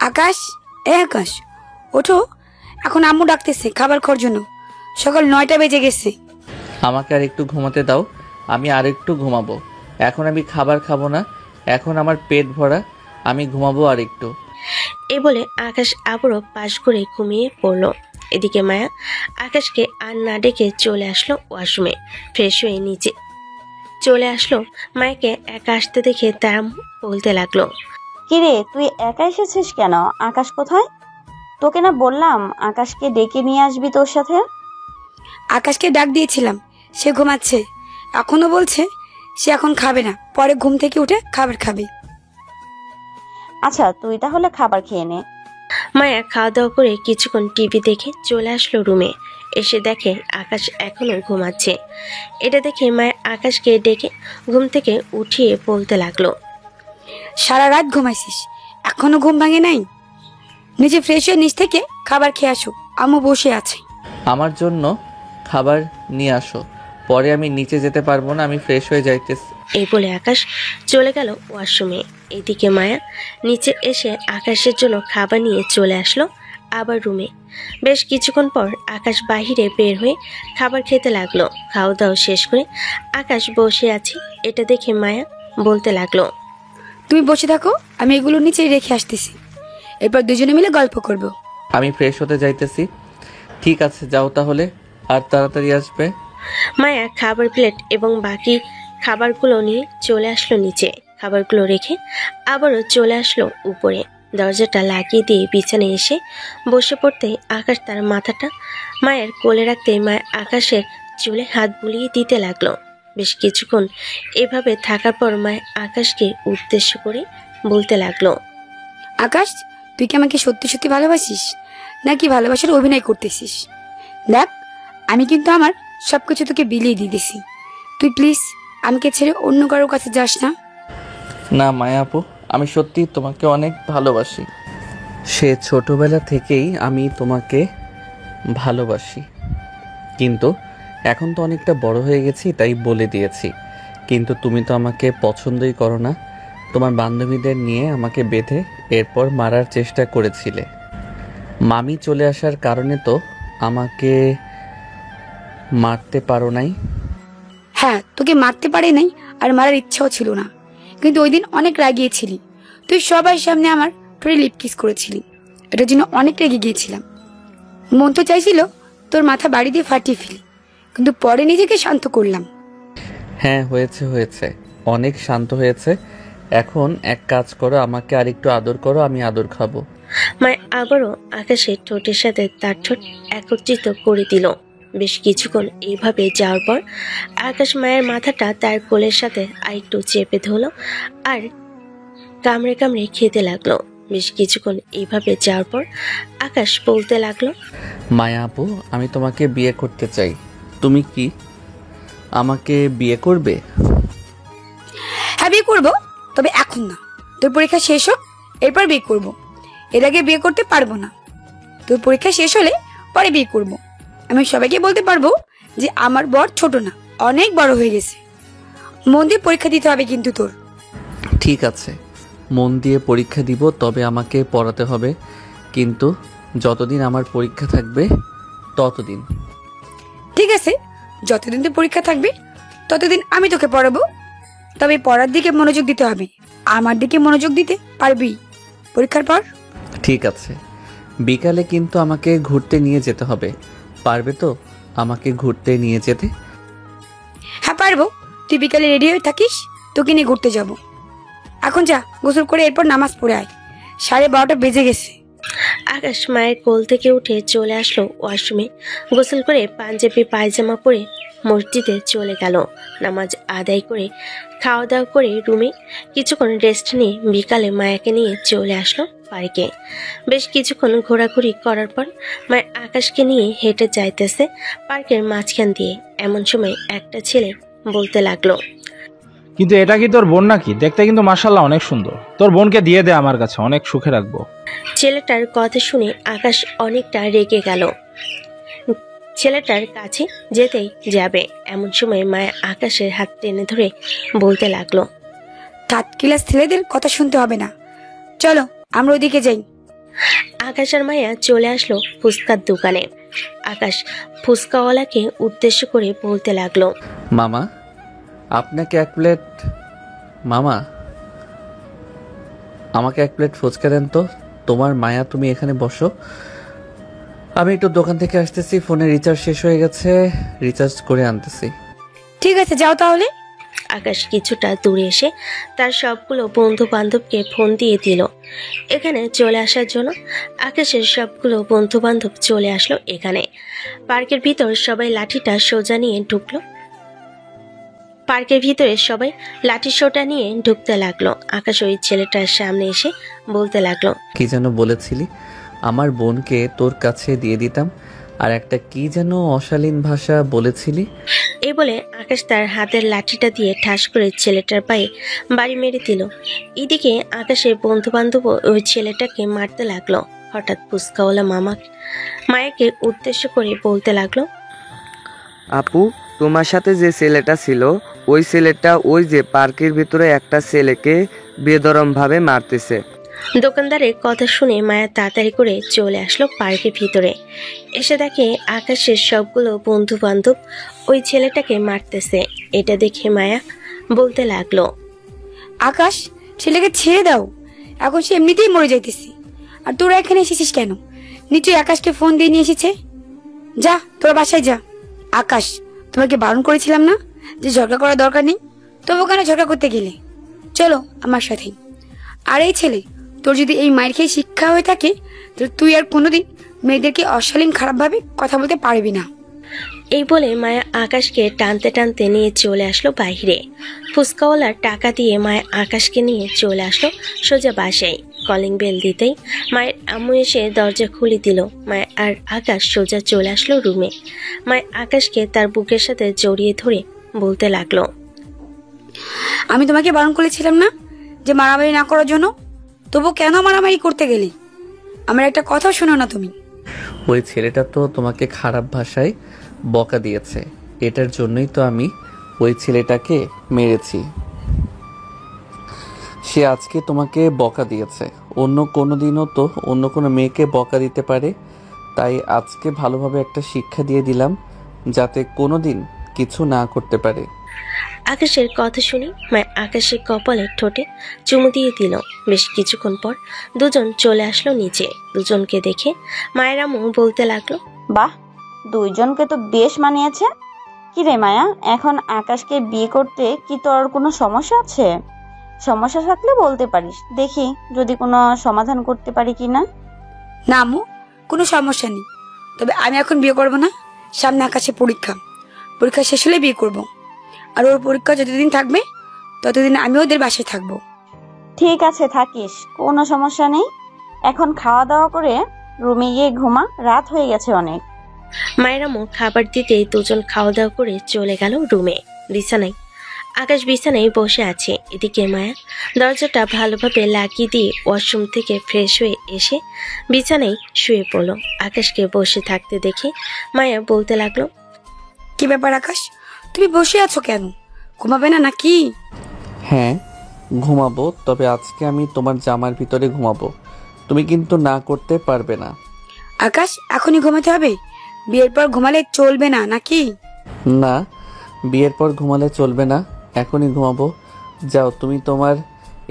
আকাশ, এ আকাশ, ওঠো, এখন আম্মু ডাকতেছে খাবার খাওয়ার জন্য। সকাল 9টা বেজে গেছে। আমাকে আর একটু ঘুমাতে দাও, আমি আর একটু ঘুমাবো। এখন আমি খাবার খাবো না, এখন আমার পেট ভরা, আমি ঘুমাবো আর একটু। এ বলে আকাশ আবারও পাশ করে ঘুমিয়ে পড়লো। এদিকে মায়া আকাশকে আর না ডেকে চলে আসলো ওয়াশরুমে। ফ্রেশ হয়ে নিচে চলে আসলো। মায়াকে একা আসতে দেখে তার আম্মু বলতে লাগলো, কিরে, তুই একা এসেছিস কেন? আকাশ কোথায়? তোকে না বললাম আকাশকে ডেকে নিয়ে আসবি তোর সাথে? আকাশকে ডাক দিয়েছিলাম, সে ঘুমাচ্ছে। এখনো বলছে সে এখন খাবে না, পরে ঘুম থেকে উঠে খাবার খাবে। আচ্ছা, তুই তাহলে খাবার খেয়ে নে। মায়া খাওয়া দাওয়া করে কিছুক্ষণ টিভি দেখে চলে আসলো রুমে। এসে দেখে আকাশ এখনো ঘুমাচ্ছে। এটা দেখে মায়া আকাশকে ডেকে ঘুম থেকে উঠিয়ে বলতে লাগলো, সারা রাত ঘুমাইছিস, এখনো ঘুম ভাঙে নাই? নিজে ফ্রেশ হয়ে নিচ থেকে খাবার খেয়ে আসো, আম্মু বসে আছে। আমার জন্য খাবার নিয়ে আসো, পরে আমি নিচে যেতে পারবো না, আমি ফ্রেশ হয়ে যাইতেছি। এই বলে আকাশ চলে গেল ওয়াশরুমে। এদিকে মায়া নিচে এসে আকাশের জন্য খাবার নিয়ে চলে আসলো আবার রুমে। বেশ কিছুক্ষণ পর আকাশ বাহিরে বের হয়ে খাবার খেতে লাগলো। খাওয়া দাওয়া শেষ করে আকাশ বসে আছে। এটা দেখে মায়া বলতে লাগলো, তুমি বসে থাকো, আমি এগুলো নিচে রেখে আসতেছি, এরপর দুজনে মিলে গল্প করব। আমি ফ্রেশ হতে যাইতেছি। ঠিক আছে, যাও তাহলে, আর তাড়াতাড়ি আসবে। মায়া খাবার প্লেট এবং বাকি খাবারগুলো নিয়ে চলে আসলো নিচে। খাবারগুলো রেখে আবারও চলে আসলো উপরে। দরজাটা লাগিয়ে দিয়ে বিছানায় এসে বসে পড়তে আকাশ তার মাথাটা মায়ের কোলে রাখতে মায়ের আকাশের চুলে হাত বুলিয়ে দিতে লাগলো। বেশ কিছুক্ষণ এভাবে থাকার পর মায়ের আকাশকে উদ্দেশ্য করে বলতে লাগলো, আকাশ, তুই কি আমাকে সত্যি সত্যি ভালোবাসিস নাকি ভালোবাসার অভিনয় করতেছিস? দেখ, আমি কিন্তু আমার সবকিছু তোকে বিলিয়ে দিতেছি। তুই প্লিজ আমাকে ছেড়ে অন্য কারোর কাছে যাস না। না মায়া আপু, আমি সত্যি তোমাকে অনেক ভালোবাসি। সে ছোটবেলা থেকেই আমি তোমাকে ভালোবাসি, কিন্তু এখন তো অনেকটা বড় হয়ে গেছি তাই বলে দিয়েছি। কিন্তু তুমি তো আমাকে পছন্দই করো না। তোমার বান্ধবীদের নিয়ে আমাকে বেঁধে এরপর মারার চেষ্টা করেছিলে। মামি চলে আসার কারণে তো আমাকে মারতে পারো নাই। হ্যাঁ, তোকে মারতে পারে নাই আর মারার ইচ্ছাও ছিল না, কিন্তু ওই দিন অনেক রাগিয়েছিলি। তুই সবার সামনে আমার ঠোঁটে লিপ কিস করেছিলি, এটার জন্য অনেক রেগে গিয়েছিলাম। মন তো চাইছিল তোর মাথা বাড়ি দিয়ে ফাটিয়ে ফেলি, কিন্তু পরে নিজেকে শান্ত করলাম। হ্যাঁ, হয়েছে হয়েছে, অনেক শান্ত হয়েছে। এখন এক কাজ করো, আমাকে আরেকটু আদর করো, আমি আদর খাবো। মায়া আবারও আকাশের ঠোঁটের সাথে তার ঠোঁট একত্রিত করে দিল। বেশ কিছুক্ষণ এইভাবে যাওয়ার পর আকাশ মায়ের মাথাটা তার কোলের সাথে আরেকটু চেপে ধরলো আর কামড়ে কামড়ে খেতে লাগলো। বেশ কিছুক্ষণ এইভাবে যাওয়ার পর আকাশ বলতে লাগলো, মায়া আপু, আমি তোমাকে বিয়ে করতে চাই। তুমি কি আমাকে বিয়ে করবে? হ্যাঁ, বিয়ে করবো, তবে এখন না। তোর পরীক্ষা শেষ হোক, এরপর বিয়ে করবো। এর আগে বিয়ে করতে পারবো না। তোর পরীক্ষা শেষ হলে পরে বিয়ে করবো। আমি সবাইকে বলতে পারবো যে আমার বর ছোট না, অনেক বড় হয়ে গেছে। মন দিয়ে পরীক্ষা দিতে হবে কিন্তু তোর। ঠিক আছে, মন দিয়ে পরীক্ষা দিব, তবে আমাকে পড়াতে হবে। কিন্তু যতদিন আমার পরীক্ষা থাকবে ততদিন। ঠিক আছে, যতদিন তোর পরীক্ষা থাকবে ততদিন আমি তোকে পড়াবো, তবে পড়ার দিকে মনোযোগ দিতে হবে। আমার দিকে মনোযোগ দিতে পারবি পরীক্ষার পর? ঠিক আছে, বিকালে কিন্তু আমাকে ঘুরতে নিয়ে যেতে হবে। পারবে তো আমাকে ঘুরতে নিয়ে যেতে? হ্যাঁ পারবো, তুই বিকালে রেডি হয়ে থাকিস, তোকে নিয়ে ঘুরতে যাব। এখন যা, গোসল করে এরপর নামাজ পড়ে আয়, 12:30 বেজে গেছে। আকাশ মায়ের কোল থেকে উঠে চলে আসলো ওয়াশরুমে। গোসল করে পাঞ্জাবি পায়জামা পরে মসজিদে চলে গেল। নামাজ আদায় করে খাওয়া দাওয়া করে রুমে কিছুক্ষণ রেস্ট নিয়ে বিকালে মায়াকে নিয়ে চলে আসলো পার্কে। বেশ কিছুক্ষণ ঘোরাঘুরি করার পর মায়া আকাশকে নিয়ে হেঁটে যাইতেছে পার্কের মাঝখান দিয়ে। এমন সময় একটা ছেলে বলতে লাগলো, কিন্তু এটা কি তোর বোন নাকি? দেখতে কিন্তু মাশাআল্লাহ অনেক সুন্দর। তোর বোনকে দিয়ে দে আমার কাছে, অনেক সুখে রাখবো। ছেলেটার কথা শুনে আকাশ অনেকটা রেগে গেল। ছেলেটার কাছে যেতেই যাবে, এমন সময় মায়া আকাশের হাত টেনে ধরে বলতে লাগলো, থার্ড ক্লাস ছেলেদের কথা শুনতে হবে না, চলো আমরা ওইদিকে যাই। আকাশ আর মায়া চলে আসলো ফুচকার দোকানে। আকাশ ফুচকাওয়ালাকে উদ্দেশ্য করে বলতে লাগলো, মামা, আপনাকে এক প্লেট, মামা আমাকে এক প্লেট ফুচকা দেন তো। তোমার মায়া, তুমি এখানে বসো, আমি একটু দোকান থেকে আসতেছি। ফোনে রিচার্জ শেষ হয়ে গেছে, রিচার্জ করে আনতেছি। ঠিক আছে, যাও তাহলে। আকাশ কিছুটা দূরে এসে তার সবগুলো বন্ধু বান্ধবকে ফোন দিয়ে দিল এখানে চলে আসার জন্য। আকাশের সবগুলো বন্ধু বান্ধব চলে আসলো এখানে। পার্কের ভিতর সবাই লাঠিটা সোজা নিয়ে ঢুকলো। পার্কের ভিতরে সবাই লাঠি সোটা নিয়ে ঢুকতে লাগলো। আকাশ ওই ছেলেটার সামনে এসে বলতে লাগলো, কি যেন বলেছিলি? আমার বোনকে তোর কাছে দিয়ে দিতাম, আর একটা কি যেন অশালীন ভাষা বলেছিলি। এই বলে আকাশ তার হাতের লাঠিটা দিয়ে ঠাস করে ছেলেটার পায়ে বাড়ি মেরে দিল। এদিকে আকাশের বন্ধু বান্ধব ওই ছেলেটাকে মারতে লাগলো। হঠাৎ ফুচকাওয়ালা মায়াকে উদ্দেশ্য করে বলতে লাগলো, আপু, তোমার সাথে যে ছেলেটা ছিল ওই ছেলেটা ওই যে পার্কের ভিতরে একটা ছেলেকে বেদরমভাবে মারতেছে। দোকানদারের কথা শুনে মায়া তাড়াতাড়ি করে চলে আসলো পার্কের ভিতরে। এসে দেখে আকাশের সবগুলো বন্ধু বান্ধব ওই ছেলেটাকে মারতেছে। এটা দেখে মায়া বলতে লাগলো, আকাশ, ছেলেকে ছেড়ে দাও, এখন সে এমনিতেই মরে যাইতেছি। আর তোরা এখানে এসেছিস কেন? নিশ্চয়ই আকাশকে ফোন দিয়ে নিয়ে এসেছে। যা, তোরা বাসায় যা। আকাশ, তোমাকে বারণ করেছিলাম না যে ঝগড়া করার দরকার নেই? তবু কেন ঝগড়া করতে গেলে? চলো আমার সাথে। আর এই ছেলে, তোর যদি এই মায়ের খেয়ে শিক্ষা হয়ে থাকে তাহলে তুই আর কোনোদিন মেয়েদেরকে অশালীন খারাপভাবে কথা বলতে পারবি না। এই বলে মায়া আকাশকে টানতে টানতে নিয়ে চলে আসলো বাইরে। ফুচকাওয়ালার টাকা দিয়ে মায়া আকাশকে নিয়ে চলে আসলো সোজা বাসায়। কলিং বেল দিতেই মায়ের আম্মু এসে দরজা খুলে দিল। মায়া আর আকাশ সোজা চলে আসলো রুমে। মায়া আকাশকে তার বুকের সাথে জড়িয়ে ধরে বলতে লাগলো, আমি তোমাকে বারণ করেছিলাম না যে মারামারি না করার জন্য? তবু কেন মারামারি করতে গেলে? আমার একটা কথাও শোনো না তুমি? ওই ছেলেটা তো তোমাকে খারাপ ভাষায় বকা দিয়েছে, এটার জন্যই তো আমি ওই ছেলেটাকে মেরেছি। সে আজকে তোমাকে বকা দিয়েছে, অন্য কোনো দিনও তো অন্য কোনো মেয়েকে বকা দিতে পারে, তাই আজকে ভালোভাবে একটা শিক্ষা দিয়ে দিলাম যাতে কোনো দিন কিছু না করতে পারে। আকাশের কথা শুনে মায়া আকাশের কপালে ঠোঁটে চুমু দিয়ে দিল। বেশ কিছুক্ষণ পর দুজন চলে আসলো নিচে। দুজনকে দেখে মায়ের আম্মু বলতে লাগলো, বাহ, দুইজনকে তো বেশ মানিয়েছে। কি রে মায়া, এখন আকাশকে বিয়ে করতে কি তোর কোনো সমস্যা আছে? সমস্যা থাকলে বলতে পারিস, দেখি যদি কোনো সমাধান করতে পারি কিনা। না আম্মু, কোনো সমস্যা নেই, তবে আমি এখন বিয়ে করব না। সামনে আকাশে পরীক্ষা শেষ হলে বিয়ে করব। আর ওর পরীক্ষা যতদিন থাকবে ততদিন আমি ওদের বাসায় থাকবো। ঠিক আছে, থাকিস, কোনো সমস্যা নেই। এখন খাওয়া দাওয়া করে রুমে গিয়ে ঘুমা, রাত হয়ে গেছে অনেক। মায়ের আম্মু খাবার দিতেই দুজন খাওয়া দাওয়া করে চলে গেল রুমে। বিছানায় আকাশ বিছানায় বসে আছে। এদিকে মায়া দরজাটা ভালোভাবে লাগিয়ে দিয়ে ওয়াশরুম থেকে ফ্রেশ হয়ে এসে বিছানায় শুয়ে পড়ল। আকাশকে বসে থাকতে দেখে মায়া বলতে লাগলো, কি ব্যাপার আকাশ, তুমি বসে আছো কেন? ঘুমাবে না নাকি? হ্যাঁ ঘুমাবো, তবে আজকে আমি তোমার জামার ভিতরে ঘুমাবো, তুমি কিন্তু না করতে পারবে না। আকাশ, এখনই ঘুমাতে হবে? বিয়ের পর ঘুমালে চলবে না নাকি? না, বিয়ের পর ঘুমালে চলবে না, এখনই ঘুমাবো। যাও, তুমি তোমার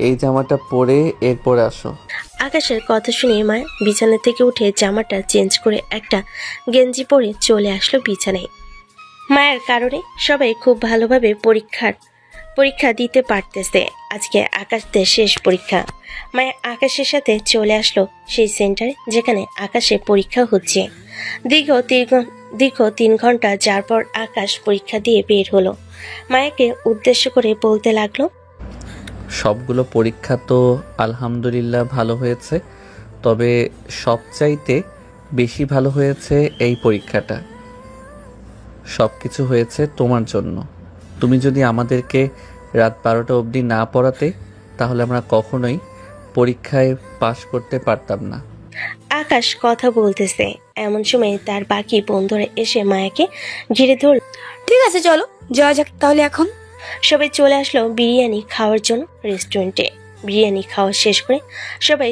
এই জামাটা পরে এরপরে আসো। আকাশের কথা শুনে মায়া বিছানা থেকে উঠে জামাটা চেঞ্জ করে একটা গেঞ্জি পরে চলে আসলো বিছানায়। মায়ের কারণে সবাই খুব ভালোভাবে পরীক্ষা দিতে পারতেছে। আজকে আকাশদের শেষ পরীক্ষা। মায়া আকাশের সাথে চলে আসলো সেই সেন্টারে যেখানে আকাশের পরীক্ষা হচ্ছে। দীর্ঘ 3 ঘন্টা যার পর আকাশ পরীক্ষা দিয়ে বের হলো। মায়াকে উদ্দেশ্য করে বলতে লাগলো, সবগুলো পরীক্ষা তো আলহামদুলিল্লাহ ভালো হয়েছে, তবে সবচাইতে বেশি ভালো হয়েছে এই পরীক্ষাটা। সব কিছু হয়েছে তোমার জন্য। তুমি যদি আমাদেরকে রাত 12টা অবধি না পড়াতে তাহলে আমরা কখনোই পরীক্ষায় পাশ করতে পারতাম না। আকাশ কথা বলতেছে এমন সময় তার বাকি বন্ধুরা এসে মায়াকে ঘিরে ধরল। ঠিক আছে, চলো যাওয়া যাক তাহলে। এখন সবাই চলে আসলো বিরিয়ানি খাওয়ার জন্য রেস্টুরেন্টে। বিরিয়ানি খাওয়া শেষ করে সবাই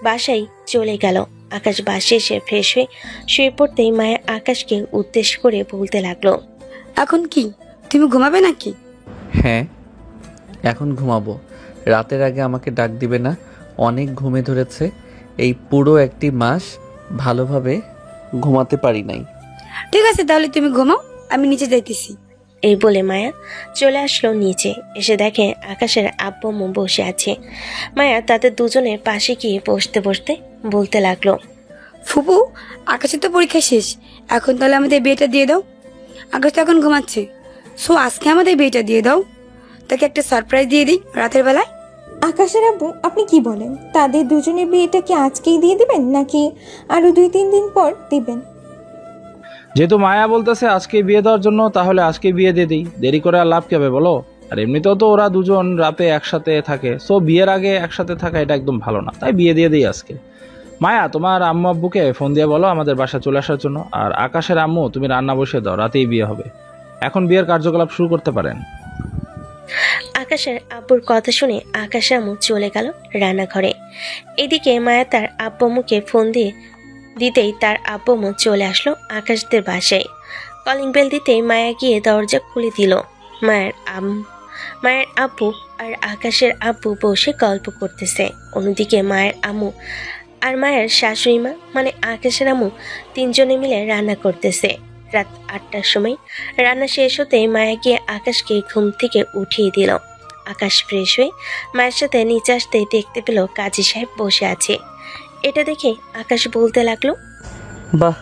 বাসায় চলে গেল। আকাশ বাসে এসে ফ্রেশ হয়ে শুয়ে পড়তেই মায়া আকাশকে উদ্দেশ্য করে বলতে লাগলো, এখন কি তুমি ঘুমাবে নাকি? হ্যাঁ, এখন ঘুমাবো। রাতের আগে আমাকে ডাক দিবে না, অনেক ঘুমে ধরেছে। এই পুরো 1 মাস ভালোভাবে ঘুমাতে পারি নাই। ঠিক আছে, তাহলে তুমি ঘুমাও, আমি নিচে যাইতেছি। এই বলে মায়া চলে আসলো নিচে। এসে দেখে আকাশের আব্বু আম্মু বসে আছে। মায়া তাদের দুজনের পাশে গিয়ে বসতে বলতে লাগলো, ফুপু, আকাশের তো পরীক্ষা শেষ, এখন তাহলে আমাদের বিয়েটা দিয়ে দাও। আকাশ তো এখন ঘুমাচ্ছে, সো আজকে আমাদের বিয়েটা দিয়ে দাও। তাকে একটা সারপ্রাইজ দিয়ে দিই রাতের বেলায়। আকাশের আব্বু, আপনি কি বলেন? তাদের দুজনের বিয়েটা কি আজকেই দিয়ে দিবেন নাকি আরো 2-3 দিন পর দিবেন? যেহেতু মায়া বলতেছে আজকে বিয়ে দেওয়ার জন্য, তাহলে আজকে বিয়ে দিয়ে দিই। দেরি করে আর লাভ কি হবে বলো? আর এমনিতেও তো ওরা দুজন রাতে একসাথে থাকে, সো বিয়ের আগে একসাথে থাকা এটা একদম ভালো না, তাই বিয়ে দিয়ে দিই আজকে। মায়া, তোমার আম্মু আব্বুকে ফোন দিয়ে বলো আমাদের বাসা চলে আসার জন্য। আর আকাশের আম্মু, তুমি রান্না বসিয়ে দাও, রাতেই বিয়ে হবে। এখন বিয়ের কার্যকলাপ শুরু করতে পারেন। আকাশের আব্বুর কথা শুনে আকাশ আম্মু চলে গেল রান্নাঘরে। এদিকে মায়া তার আব্বু আম্মুকে ফোন দিতেই তার আব্বু আম্মু চলে আসলো আকাশদের বাসায়। কলিং বেল দিতেই মায়া গিয়ে দরজা খুলে দিল। মায়ের আব্বু আর আকাশের আব্বু বসে গল্প করতেছে। অন্যদিকে মায়ের আম্মু আর মায়ের শাশুড়ি মা মানে আকাশের আম্মু 3 জনে মিলে রান্না করতেছে। রাত 8টার সময় রান্না শেষ হতে মায়া গিয়ে আকাশকে ঘুম থেকে উঠিয়ে দিল। আকাশ ফ্রেশ হয়ে মায়ের সাথে নিচে আসতে দেখতে পেল কাজী সাহেব বসে আছে। এটা দেখে আকাশ বলতে লাগলো, বাহ,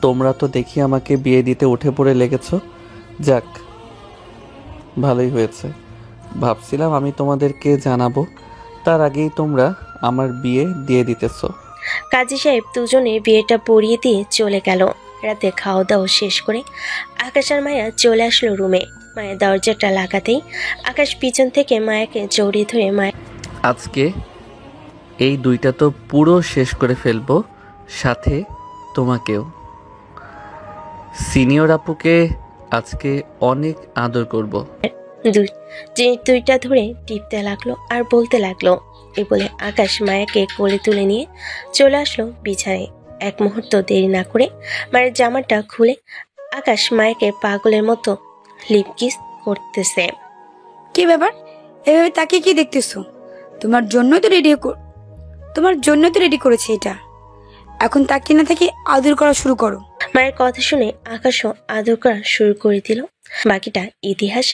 তোমরা তো দেখি আমাকে বিয়ে দিতে উঠে পড়ে লেগেছ। যাক, ভালোই হয়েছে। ভাবছিলাম আমি তোমাদেরকে জানাবো, তার আগেই তোমরা আমার বিয়ে দিয়ে দিতেছ। কাজী সাহেব দুজনে বিয়েটা পড়িয়ে দিয়ে চলে গেল। রাতে খাওয়া দাওয়া শেষ করে আকাশ আর মায়া চলে আসলো রুমে। মায়া দরজাটা লাগাতেই আকাশ পিছন থেকে মায়াকে জড়িয়ে ধরে আজকে এই 2টা তো পুরো শেষ করে ফেলবো, সাথে তোমাকেও। সিনিয়র আপুকে আজকে অনেক আদর করব। দুইটা ধরে টিপতে লাগলো আর বলতে লাগলো। এই বলে আকাশ মায়াকে কোলে তুলে নিয়ে চলে আসলো বিছানায়। এক মুহূর্ত দেরি না করে মায়ের জামাটা খুলে আকাশ মায়াকে পাগলের মতো লিপকিস করতেছে। কি ব্যাপার, এভাবে তাকে কি দেখতেছো? তোমার জন্য তো রেডি করেছি এটা। এখন তাকে না থেকে আদর করা শুরু করো। মায়ের কথা শুনে আকাশও আদর করা শুরু করে দিল। বাকিটা ইতিহাস।